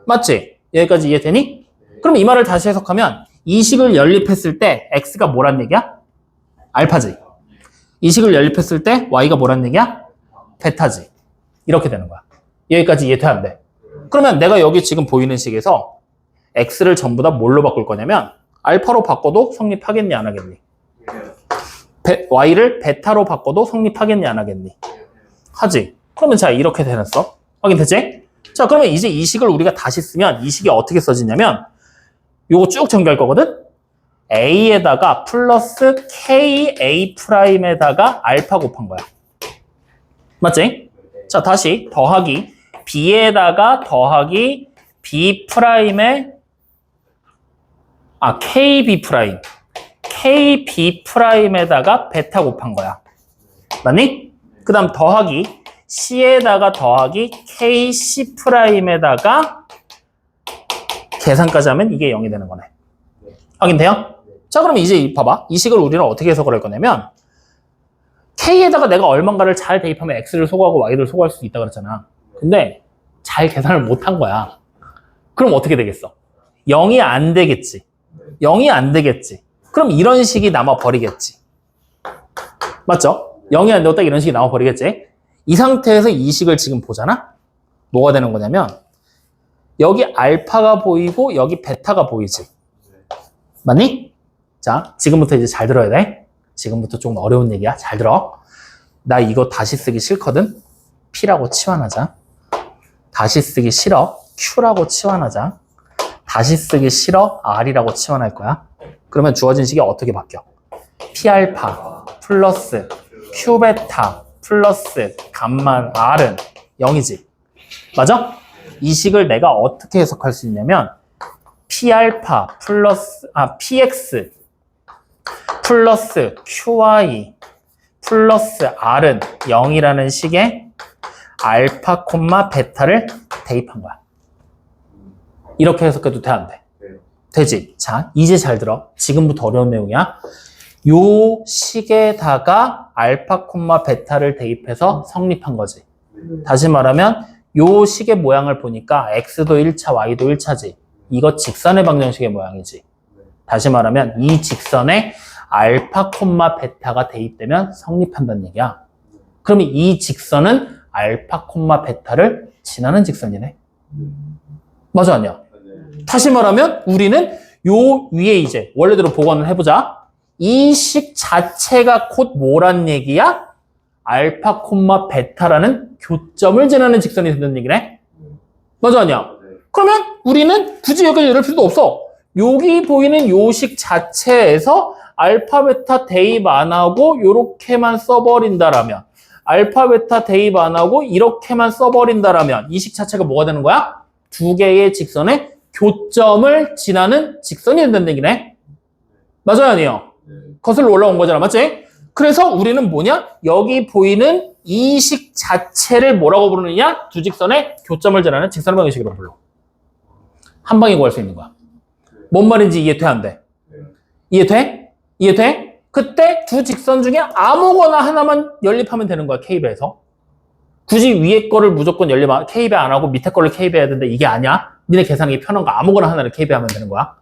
맞지? 여기까지 이해되니? 그럼 이 말을 다시 해석하면 이 식을 연립했을 때 X가 뭐란 얘기야? 알파지. 이 식을 연립했을 때 Y가 뭐란 얘기야? 베타지. 이렇게 되는 거야. 여기까지 이해돼 안 돼? 그러면 내가 여기 지금 보이는 식에서 X를 전부 다 뭘로 바꿀 거냐면 알파로 바꿔도 성립하겠니 안 하겠니? Y를 베타로 바꿔도 성립하겠니 안 하겠니? 하지. 그러면 자 이렇게 되었어. 확인됐지? 자 그러면 이제 이 식을 우리가 다시 쓰면 이 식이 어떻게 써지냐면 요거 쭉 전개할 거거든? A에다가 플러스 KA'에다가 알파 곱한 거야. 맞지? 자 다시 더하기 B에다가 더하기 B''에 KB'에다가 베타 곱한 거야. 맞니? 그 다음 더하기 C에다가 더하기 KC'에다가 계산까지 하면 이게 0이 되는 거네. 확인돼요? 자 그럼 이제 봐봐. 이 식을 우리는 어떻게 해석을 할 거냐면 K에다가 내가 얼만가를 잘 대입하면 X를 소거하고 Y를 소거할 수 있다 그랬잖아. 근데 잘 계산을 못한 거야. 그럼 어떻게 되겠어? 0이 안 되겠지. 0이 안 되겠지. 그럼 이런 식이 남아버리겠지. 맞죠? 0이 안 되고 딱 이런 식이 남아버리겠지. 이 상태에서 이 식을 지금 보잖아? 뭐가 되는 거냐면 여기 알파가 보이고 여기 베타가 보이지. 맞니? 자, 지금부터 이제 잘 들어야 돼. 지금부터 좀 어려운 얘기야. 잘 들어. 나 이거 다시 쓰기 싫거든? P라고 치환하자. 다시 쓰기 싫어. Q라고 치환하자. 다시 쓰기 싫어. R이라고 치환할 거야. 그러면 주어진 식이 어떻게 바뀌어? P알파 플러스 Q베타 플러스 감만 R은 0이지. 맞아? 이 식을 내가 어떻게 해석할 수 있냐면 P알파 플러스 PX 플러스 QY 플러스 R은 0이라는 식의 알파, 베타를 대입한 거야. 이렇게 해석해도 돼, 안 돼? 되지? 자, 이제 잘 들어. 지금부터 어려운 내용이야. 요 식에다가 알파, 베타를 대입해서 성립한 거지. 다시 말하면 요 식의 모양을 보니까 X도 1차, Y도 1차지. 이거 직선의 방정식의 모양이지. 다시 말하면 이 직선에 알파, 베타가 대입되면 성립한다는 얘기야. 그러면 이 직선은 알파, 베타를 지나는 직선이네. 맞아, 아니야? 다시 말하면 우리는 요 위에 이제 원래대로 복원을 해보자. 이 식 자체가 곧 뭐란 얘기야? 알파, 베타라는 교점을 지나는 직선이 된다는 얘기네. 맞아, 아니야? 그러면 우리는 굳이 여기까지 이럴 필요도 없어. 여기 보이는 요 식 자체에서 알파, 베타 대입 안 하고 요렇게만 써버린다라면 알파, 베타 대입 안 하고 이렇게만 써버린다라면 이 식 자체가 뭐가 되는 거야? 두 개의 직선의 교점을 지나는 직선이 된다는 얘기네. 맞아요, 아니에요? 거슬러 올라온 거잖아, 맞지? 그래서 우리는 뭐냐? 여기 보이는 이 식 자체를 뭐라고 부르느냐? 두 직선의 교점을 지나는 직선 방정식으로 불러. 한 방에 구할 수 있는 거야. 뭔 말인지 이해돼, 안 돼? 이해돼? 이해돼? 그때 두 직선 중에 아무거나 하나만 연립하면 되는 거야, K배에서. 굳이 위에 거를 무조건 K배 안 하고 밑에 거를 K배 해야 되는데 이게 아니야. 니네 계산하기 편한 거 아무거나 하나를 K배 하면 되는 거야.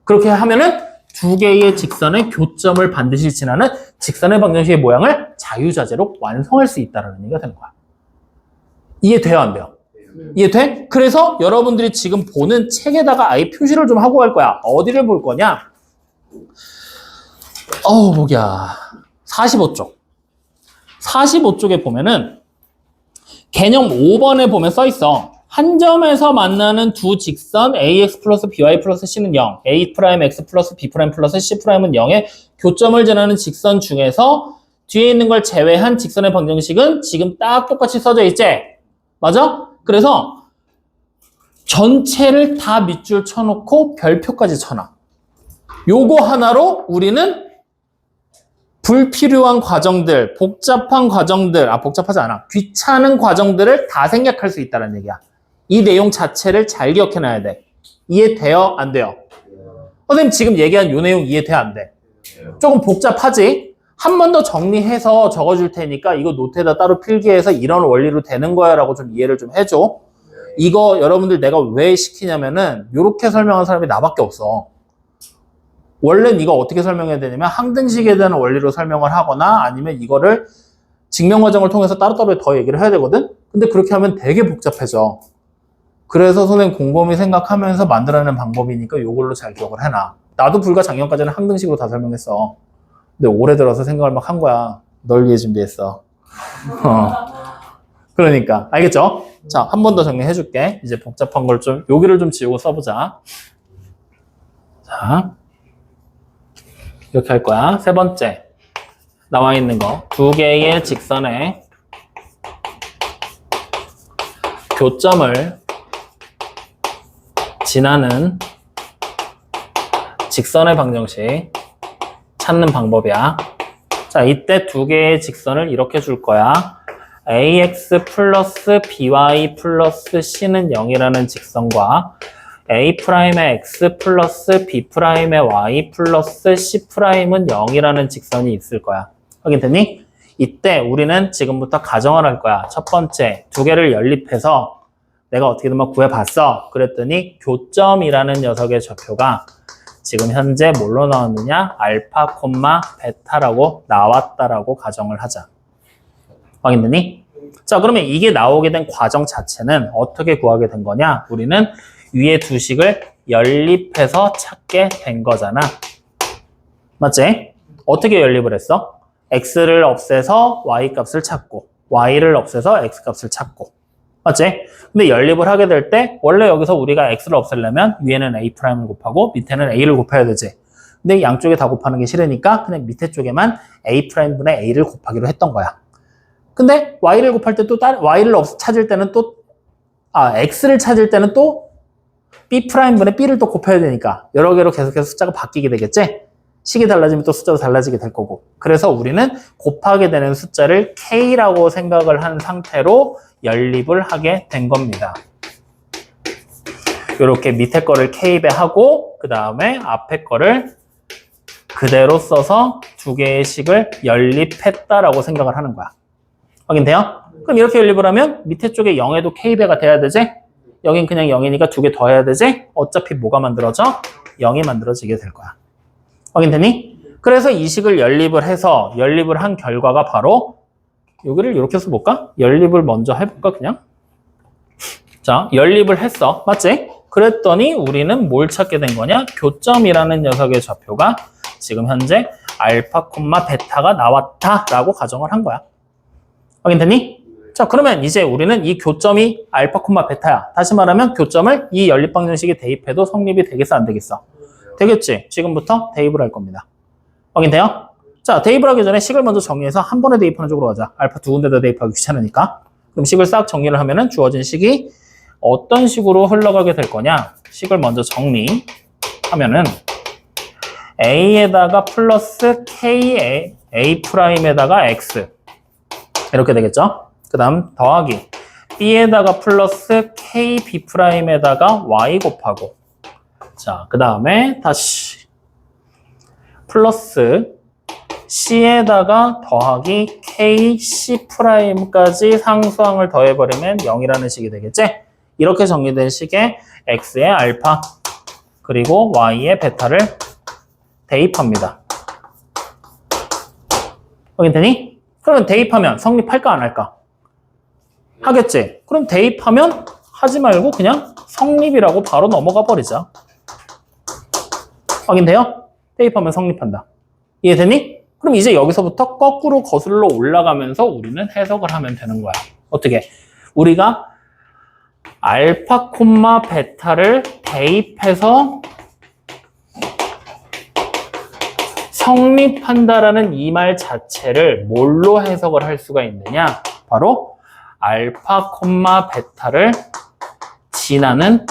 그렇게 하면은 두 개의 직선의 교점을 반드시 지나는 직선의 방정식의 모양을 자유자재로 완성할 수 있다는 얘기가 되는 거야. 이해돼요, 안 돼요? 이해돼? 그래서 여러분들이 지금 보는 책에다가 아예 표시를 좀 하고 갈 거야. 어디를 볼 거냐? 보기야. 45쪽. 45쪽에 보면은 개념 5번에 보면 써 있어. 한 점에서 만나는 두 직선 ax 플러스 by 플러스 c는 0, a 프라임 x 플러스 b 프라임 플러스 c 프라임은 0의 교점을 지나는 직선 중에서 뒤에 있는 걸 제외한 직선의 방정식은 지금 딱 똑같이 써져 있지? 맞아? 그래서 전체를 다 밑줄 쳐놓고 별표까지 쳐놔. 요거 하나로 우리는 불필요한 과정들, 복잡한 과정들, 복잡하지 않아. 귀찮은 과정들을 다 생략할 수 있다는 얘기야. 이 내용 자체를 잘 기억해놔야 돼. 이해돼요? 안 돼요? 선생님 지금 얘기한 요 내용 이해돼? 안 돼? 조금 복잡하지? 한 번 더 정리해서 적어줄 테니까 이거 노트에다 따로 필기해서 이런 원리로 되는 거야 라고 좀 이해를 좀 해줘. 이거 여러분들 내가 왜 시키냐면은 요렇게 설명한 사람이 나밖에 없어. 원래는 이거 어떻게 설명해야 되냐면 항등식에 대한 원리로 설명을 하거나 아니면 이거를 증명 과정을 통해서 따로따로 더 얘기를 해야 되거든? 근데 그렇게 하면 되게 복잡해져. 그래서 선생님 곰곰이 생각하면서 만들어내는 방법이니까 이걸로 잘 기억을 해놔. 나도 불과 작년까지는 항등식으로 다 설명했어. 근데 올해 들어서 생각을 막 한 거야. 널 위해 준비했어. 그러니까 알겠죠? 자, 한 번 더 정리해 줄게. 이제 복잡한 걸 좀 여기를 좀 지우고 써보자. 자, 이렇게 할 거야. 세 번째 나와 있는 거 두 개의 직선의 교점을 지나는 직선의 방정식 찾는 방법이야. 자, 이때 두 개의 직선을 이렇게 줄 거야. ax 플러스 by 플러스 c는 0이라는 직선과 a'의 x 플러스 b'의 y 플러스 c'은 0이라는 직선이 있을 거야. 확인됐니? 이때 우리는 지금부터 가정을 할 거야. 첫 번째, 두 개를 연립해서 내가 어떻게든 막 구해봤어. 그랬더니 교점이라는 녀석의 좌표가 지금 현재 뭘로 나왔느냐? 알파, 베타라고 나왔다라고 가정을 하자. 확인되니? 자, 그러면 이게 나오게 된 과정 자체는 어떻게 구하게 된 거냐? 우리는 위에 두 식을 연립해서 찾게 된 거잖아. 맞지? 어떻게 연립을 했어? x를 없애서 y 값을 찾고 y를 없애서 x 값을 찾고 맞지? 근데 연립을 하게 될 때 원래 여기서 우리가 x를 없애려면 위에는 a'을 곱하고 밑에는 a를 곱해야 되지. 근데 양쪽에 다 곱하는 게 싫으니까 그냥 밑에 쪽에만 a'분의 a를 곱하기로 했던 거야. 근데 y를 곱할 때 또 y를 찾을 때는 또 x를 찾을 때는 또 b'분의 b를 또 곱해야 되니까 여러 개로 계속해서 숫자가 바뀌게 되겠지? 식이 달라지면 또 숫자도 달라지게 될 거고. 그래서 우리는 곱하게 되는 숫자를 k라고 생각을 한 상태로 연립을 하게 된 겁니다. 이렇게 밑에 거를 k배하고 그 다음에 앞에 거를 그대로 써서 두 개의 식을 연립했다라고 생각을 하는 거야. 확인돼요? 그럼 이렇게 연립을 하면 밑에 쪽에 0에도 k배가 돼야 되지? 여긴 그냥 0이니까 두 개 더 해야 되지? 어차피 뭐가 만들어져? 0이 만들어지게 될 거야. 확인되니? 그래서 이 식을 연립을 해서 연립을 한 결과가 바로 여기를 이렇게 써볼까? 연립을 먼저 해볼까 그냥? 자, 연립을 했어. 맞지? 그랬더니 우리는 뭘 찾게 된 거냐? 교점이라는 녀석의 좌표가 지금 현재 알파, 베타가 나왔다라고 가정을 한 거야. 확인되니? 자, 그러면 이제 우리는 이 교점이 알파, 베타야. 다시 말하면 교점을 이 연립 방정식에 대입해도 성립이 되겠어, 안 되겠어? 되겠지? 지금부터 대입을 할 겁니다. 확인돼요? 자, 대입을 하기 전에 식을 먼저 정리해서 한 번에 대입하는 쪽으로 가자. 알파 두 군데다 대입하기 귀찮으니까. 그럼 식을 싹 정리를 하면은 주어진 식이 어떤 식으로 흘러가게 될 거냐? 식을 먼저 정리하면은 a에다가 플러스 k a'에다가 x 이렇게 되겠죠? 그 다음 더하기 b에다가 플러스 k b'에다가 y 곱하고 자, 그 다음에 다시 플러스 c에다가 더하기 k c'까지 상수항을 더해버리면 0이라는 식이 되겠지? 이렇게 정리된 식에 x의 알파 그리고 y의 베타를 대입합니다. 확인되니? 그러면 대입하면 성립할까 안 할까? 하겠지? 그럼 대입하면 하지 말고 그냥 성립이라고 바로 넘어가 버리자. 확인돼요? 대입하면 성립한다. 이해되니? 그럼 이제 여기서부터 거꾸로 거슬러 올라가면서 우리는 해석을 하면 되는 거야. 어떻게? 우리가 알파 콤마 베타를 대입해서 성립한다라는 이 말 자체를 뭘로 해석을 할 수가 있느냐? 바로 알파 콤마 베타를 지나는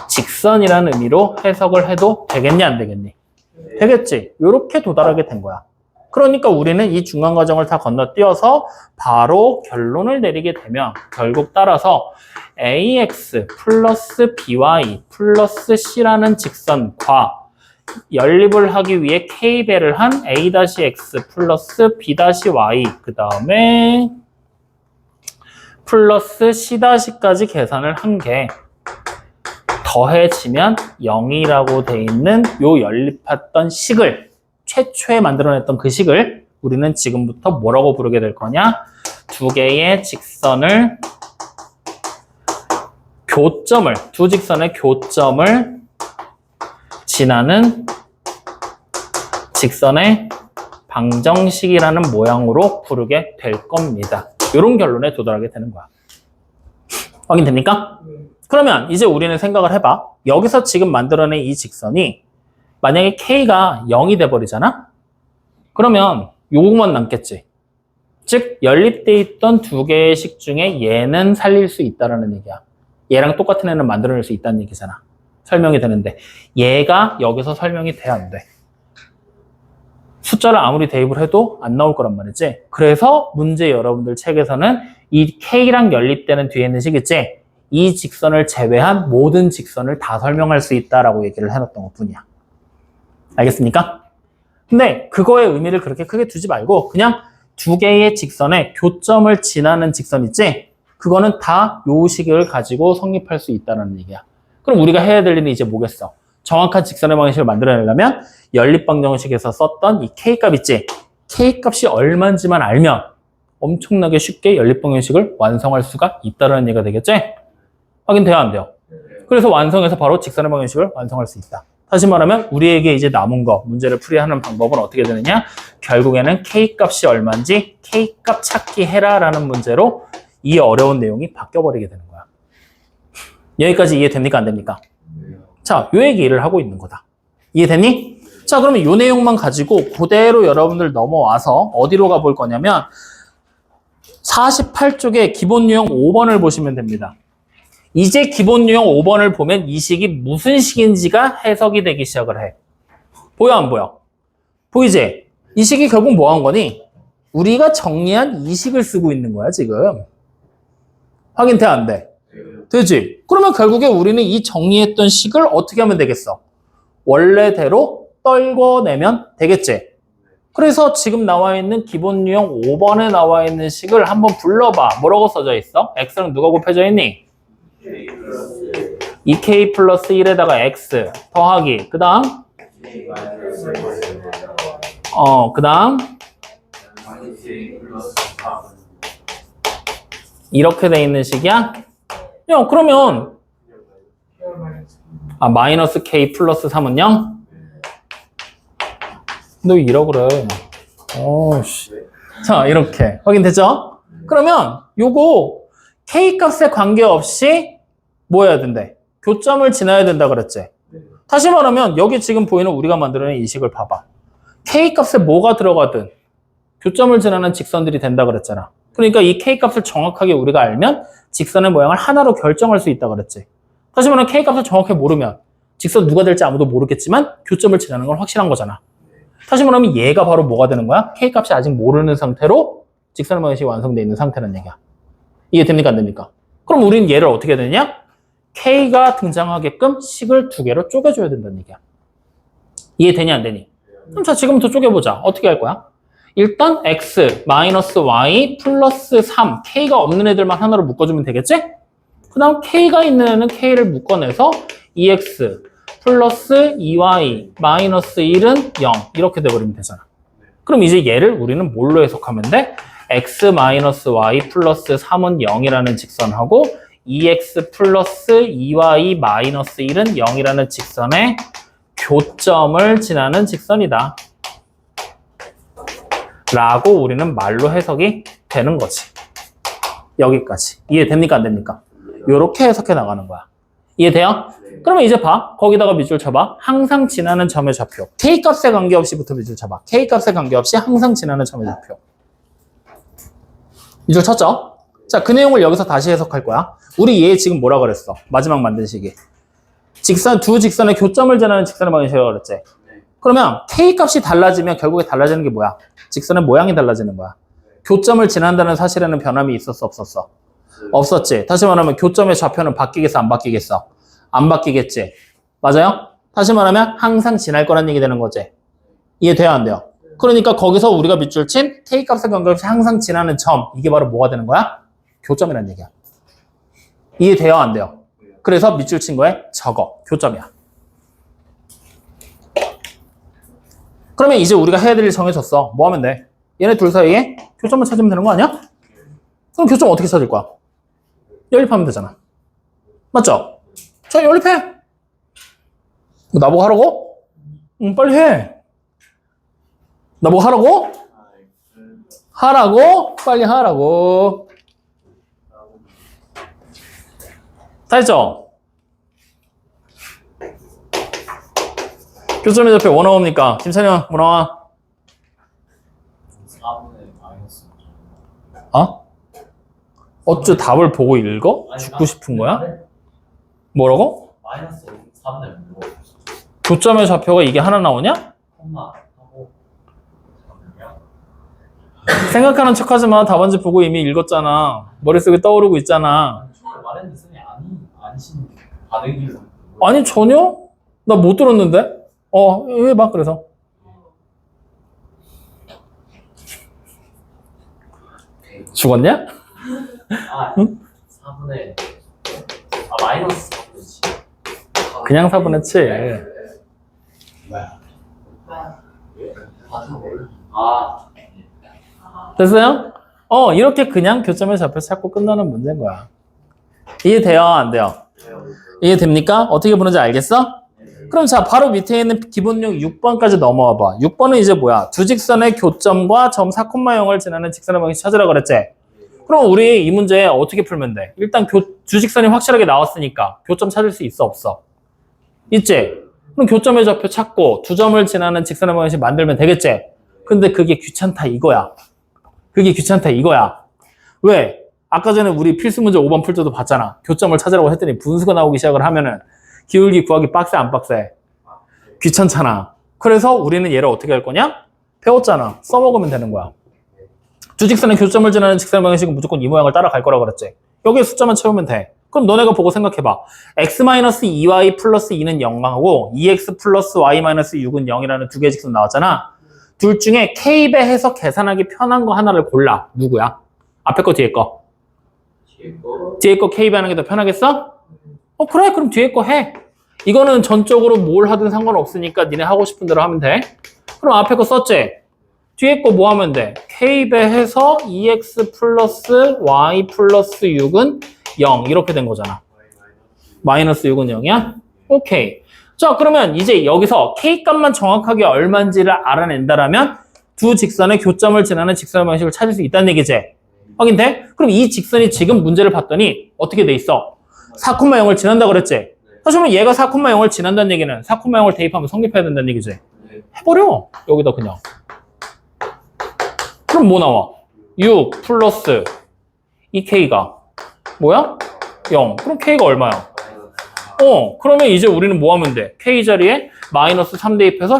직선이라는 의미로 해석을 해도 되겠니 안 되겠니? 되겠지. 이렇게 도달하게 된 거야. 그러니까 우리는 이 중간 과정을 다 건너뛰어서 바로 결론을 내리게 되면 결국 따라서 ax 플러스 by 플러스 c라는 직선과 연립을 하기 위해 k배를 한 a-x 플러스 b-y 그 다음에 플러스 c-까지 계산을 한 게 더해지면 0이라고 돼 있는 요 연립했던 식을 최초에 만들어냈던 그 식을 우리는 지금부터 뭐라고 부르게 될 거냐? 두 개의 직선을 두 직선의 교점을 지나는 직선의 방정식이라는 모양으로 부르게 될 겁니다. 이런 결론에 도달하게 되는 거야. 확인됩니까? 그러면 이제 우리는 생각을 해봐. 여기서 지금 만들어낸 이 직선이 만약에 K가 0이 돼버리잖아? 그러면 요것만 남겠지. 즉 연립돼 있던 두 개의 식 중에 얘는 살릴 수 있다는 얘기야. 얘랑 똑같은 애는 만들어낼 수 있다는 얘기잖아. 설명이 되는데 얘가 여기서 설명이 돼 안 돼? 숫자를 아무리 대입을 해도 안 나올 거란 말이지. 그래서 문제 여러분들 책에서는 이 K랑 연립되는 뒤에 있는 식 있지? 이 직선을 제외한 모든 직선을 다 설명할 수 있다라고 얘기를 해놨던 것 뿐이야. 알겠습니까? 근데 그거의 의미를 그렇게 크게 두지 말고 그냥 두 개의 직선의 교점을 지나는 직선 있지? 그거는 다 요 식을 가지고 성립할 수 있다는 얘기야. 그럼 우리가 해야 될 일은 이제 뭐겠어? 정확한 직선의 방정식을 만들어내려면 연립방정식에서 썼던 이 K값 있지? K값이 얼마인지만 알면 엄청나게 쉽게 연립방정식을 완성할 수가 있다는 얘기가 되겠지? 확인돼야 안 돼요? 그래서 완성해서 바로 직선의 방정식을 완성할 수 있다. 다시 말하면 우리에게 이제 남은 거, 문제를 풀이하는 방법은 어떻게 되느냐? 결국에는 K값이 얼마인지 K값 찾기 해라 라는 문제로 이 어려운 내용이 바뀌어버리게 되는 거야. 여기까지 이해됩니까? 안 됩니까? 자, 요 얘기를 하고 있는 거다. 이해됐니? 자, 그러면 요 내용만 가지고 그대로 여러분들 넘어와서 어디로 가볼 거냐면 48쪽에 기본 유형 5번을 보시면 됩니다. 이제 기본 유형 5번을 보면 이 식이 무슨 식인지가 해석이 되기 시작을 해. 보여 안 보여? 보이지? 이 식이 결국 뭐 한 거니? 우리가 정리한 이 식을 쓰고 있는 거야 지금. 확인돼 안 돼? 되지? 그러면 결국에 우리는 이 정리했던 식을 어떻게 하면 되겠어? 원래대로 떨궈내면 되겠지? 그래서 지금 나와 있는 기본 유형 5번에 나와 있는 식을 한번 불러봐. 뭐라고 써져 있어? x랑 누가 곱해져 있니? 2k 플러스 1에다가 x 더하기 그 다음 그 다음 이렇게 돼 있는 식이야? 야, 그러면 마이너스 k 플러스 3은 0? 너 이러 그래. 자, 이렇게 확인됐죠? 그러면 요거 k 값에 관계없이 뭐 해야 된대? 교점을 지나야 된다 그랬지? 다시 말하면 여기 지금 보이는 우리가 만들어낸 이 식을 봐봐. k 값에 뭐가 들어가든 교점을 지나는 직선들이 된다 그랬잖아. 그러니까 이 k 값을 정확하게 우리가 알면 직선의 모양을 하나로 결정할 수 있다 그랬지. 다시 말하면 k 값을 정확히 모르면 직선 누가 될지 아무도 모르겠지만 교점을 지나는 건 확실한 거잖아. 다시 말하면 얘가 바로 뭐가 되는 거야? k 값이 아직 모르는 상태로 직선의 방정식이 완성되어 있는 상태라는 얘기야. 이해됩니까? 안 됩니까? 그럼 우리는 얘를 어떻게 해야 되냐? K가 등장하게끔 식을 두 개로 쪼개줘야 된다는 얘기야. 이해되니 안 되니? 그럼 자, 지금부터 쪼개보자. 어떻게 할 거야? 일단 x 마이너스 y 플러스 3 K가 없는 애들만 하나로 묶어주면 되겠지? 그 다음 K가 있는 애는 K를 묶어내서 2x 플러스 2y 마이너스 1은 0 이렇게 돼버리면 되잖아. 그럼 이제 얘를 우리는 뭘로 해석하면 돼? x 마이너스 y 플러스 3은 0이라는 직선하고 2x 플러스 2y 마이너스 1은 0이라는 직선의 교점을 지나는 직선이다. 라고 우리는 말로 해석이 되는 거지. 여기까지. 이해됩니까? 안 됩니까? 요렇게 해석해 나가는 거야. 이해돼요? 그러면 이제 봐. 거기다가 밑줄 쳐봐. 항상 지나는 점의 좌표. K값에 관계없이부터 밑줄 쳐봐. K값에 관계없이 항상 지나는 점의 좌표. 밑줄 쳤죠? 자, 그 내용을 여기서 다시 해석할 거야. 우리 얘 지금 뭐라 그랬어? 마지막 만든 식이. 두 직선의 교점을 지나는 직선의 방향이라고 그랬지? 그러면 K값이 달라지면 결국에 달라지는 게 뭐야? 직선의 모양이 달라지는 거야. 교점을 지난다는 사실에는 변함이 있었어, 없었어? 없었지. 다시 말하면 교점의 좌표는 바뀌겠어, 안 바뀌겠어? 안 바뀌겠지. 맞아요? 다시 말하면 항상 지날 거란 얘기 되는 거지. 이해돼요, 안 돼요? 그러니까 거기서 우리가 밑줄 친 K값에 관계없이 항상 지나는 점, 이게 바로 뭐가 되는 거야? 교점이란 얘기야. 이해돼요, 안 돼요? 그래서 밑줄 친 거에 저거, 교점이야. 그러면 이제 우리가 해야 될 일 정해졌어. 뭐 하면 돼? 얘네 둘 사이에 교점을 찾으면 되는 거 아니야? 그럼 교점 어떻게 찾을 거야? 연립하면 되잖아. 맞죠? 자, 연립해. 나보고 하라고? 응, 빨리 해. 나보고 하라고? 하라고? 빨리 하라고. 다 했죠? 교점의 좌표 뭐 나옵니까? 김찬영, 뭐 나와? 4분의 마이너스. 어? 어쭈 답을 보고 읽어? 죽고 싶은 거야? 뭐라고? 마이너스 4분의 5. 교점의 좌표가 이게 하나 나오냐? 콤마 하고. 생각하는 척하지 마. 답안지 보고 이미 읽었잖아. 머릿속에 떠오르고 있잖아. 처음에 말했는데 선생님 아니신 반응이. 아니 전혀? 나 못 들었는데? 해봐 그래서. 죽었냐? 응? 4분의 마이너스 4분의 7. 그냥 4분의 7. 아. 됐어요? 이렇게 그냥 교점의 좌표 찾고 끝나는 문제인 거야. 이해돼요? 안 돼요? 이해됩니까? 어떻게 보는지 알겠어? 그럼 자, 바로 밑에 있는 기본용 6번까지 넘어와 봐. 6번은 이제 뭐야? 두 직선의 교점과 점 4,0을 지나는 직선의 방식 찾으라 그랬지? 그럼 우리 이 문제 어떻게 풀면 돼? 일단 두 직선이 확실하게 나왔으니까 교점 찾을 수 있어, 없어? 있지? 그럼 교점의 좌표 찾고 두 점을 지나는 직선의 방식 만들면 되겠지? 근데 그게 귀찮다 이거야. 그게 귀찮다 이거야. 왜? 아까 전에 우리 필수 문제 5번 풀 때도 봤잖아. 교점을 찾으라고 했더니 분수가 나오기 시작을 하면은 기울기 구하기 빡세 안 빡세? 귀찮잖아. 그래서 우리는 얘를 어떻게 할 거냐? 배웠잖아. 써먹으면 되는 거야. 두 직선의 교점을 지나는 직선의 방식은 무조건 이 모양을 따라갈 거라 그랬지. 여기에 숫자만 채우면 돼. 그럼 너네가 보고 생각해봐. x-2y 플러스 2는 0하고 2x 플러스 y-6은 0이라는 두 개의 직선 나왔잖아. 둘 중에 K배해서 계산하기 편한 거 하나를 골라. 누구야? 앞에 거 뒤에 거. 뒤에 거 K배하는 게 더 편하겠어? 그래 그럼 뒤에 거 해. 이거는 전적으로 뭘 하든 상관없으니까 니네 하고 싶은 대로 하면 돼. 그럼 앞에 거 썼지? 뒤에 거 뭐 하면 돼? K배해서 2x 플러스 y 플러스 6은 0 이렇게 된 거잖아. 마이너스 6은 0이야? 오케이. 자 그러면 이제 여기서 K값만 정확하게 얼마인지를 알아낸다라면 두 직선의 교점을 지나는 직선의 방식을 찾을 수 있다는 얘기지. 확인돼? 그럼 이 직선이 지금 문제를 봤더니 어떻게 돼 있어? 4,0을 지난다 그랬지? 사실 그러면 얘가 4,0을 지난다는 얘기는 4,0을 대입하면 성립해야 된다는 얘기지. 해버려. 여기다 그냥. 그럼 뭐 나와? 6 플러스 이 K가 뭐야? 0. 그럼 K가 얼마야? 그러면 이제 우리는 뭐 하면 돼? K 자리에 마이너스 3 대입해서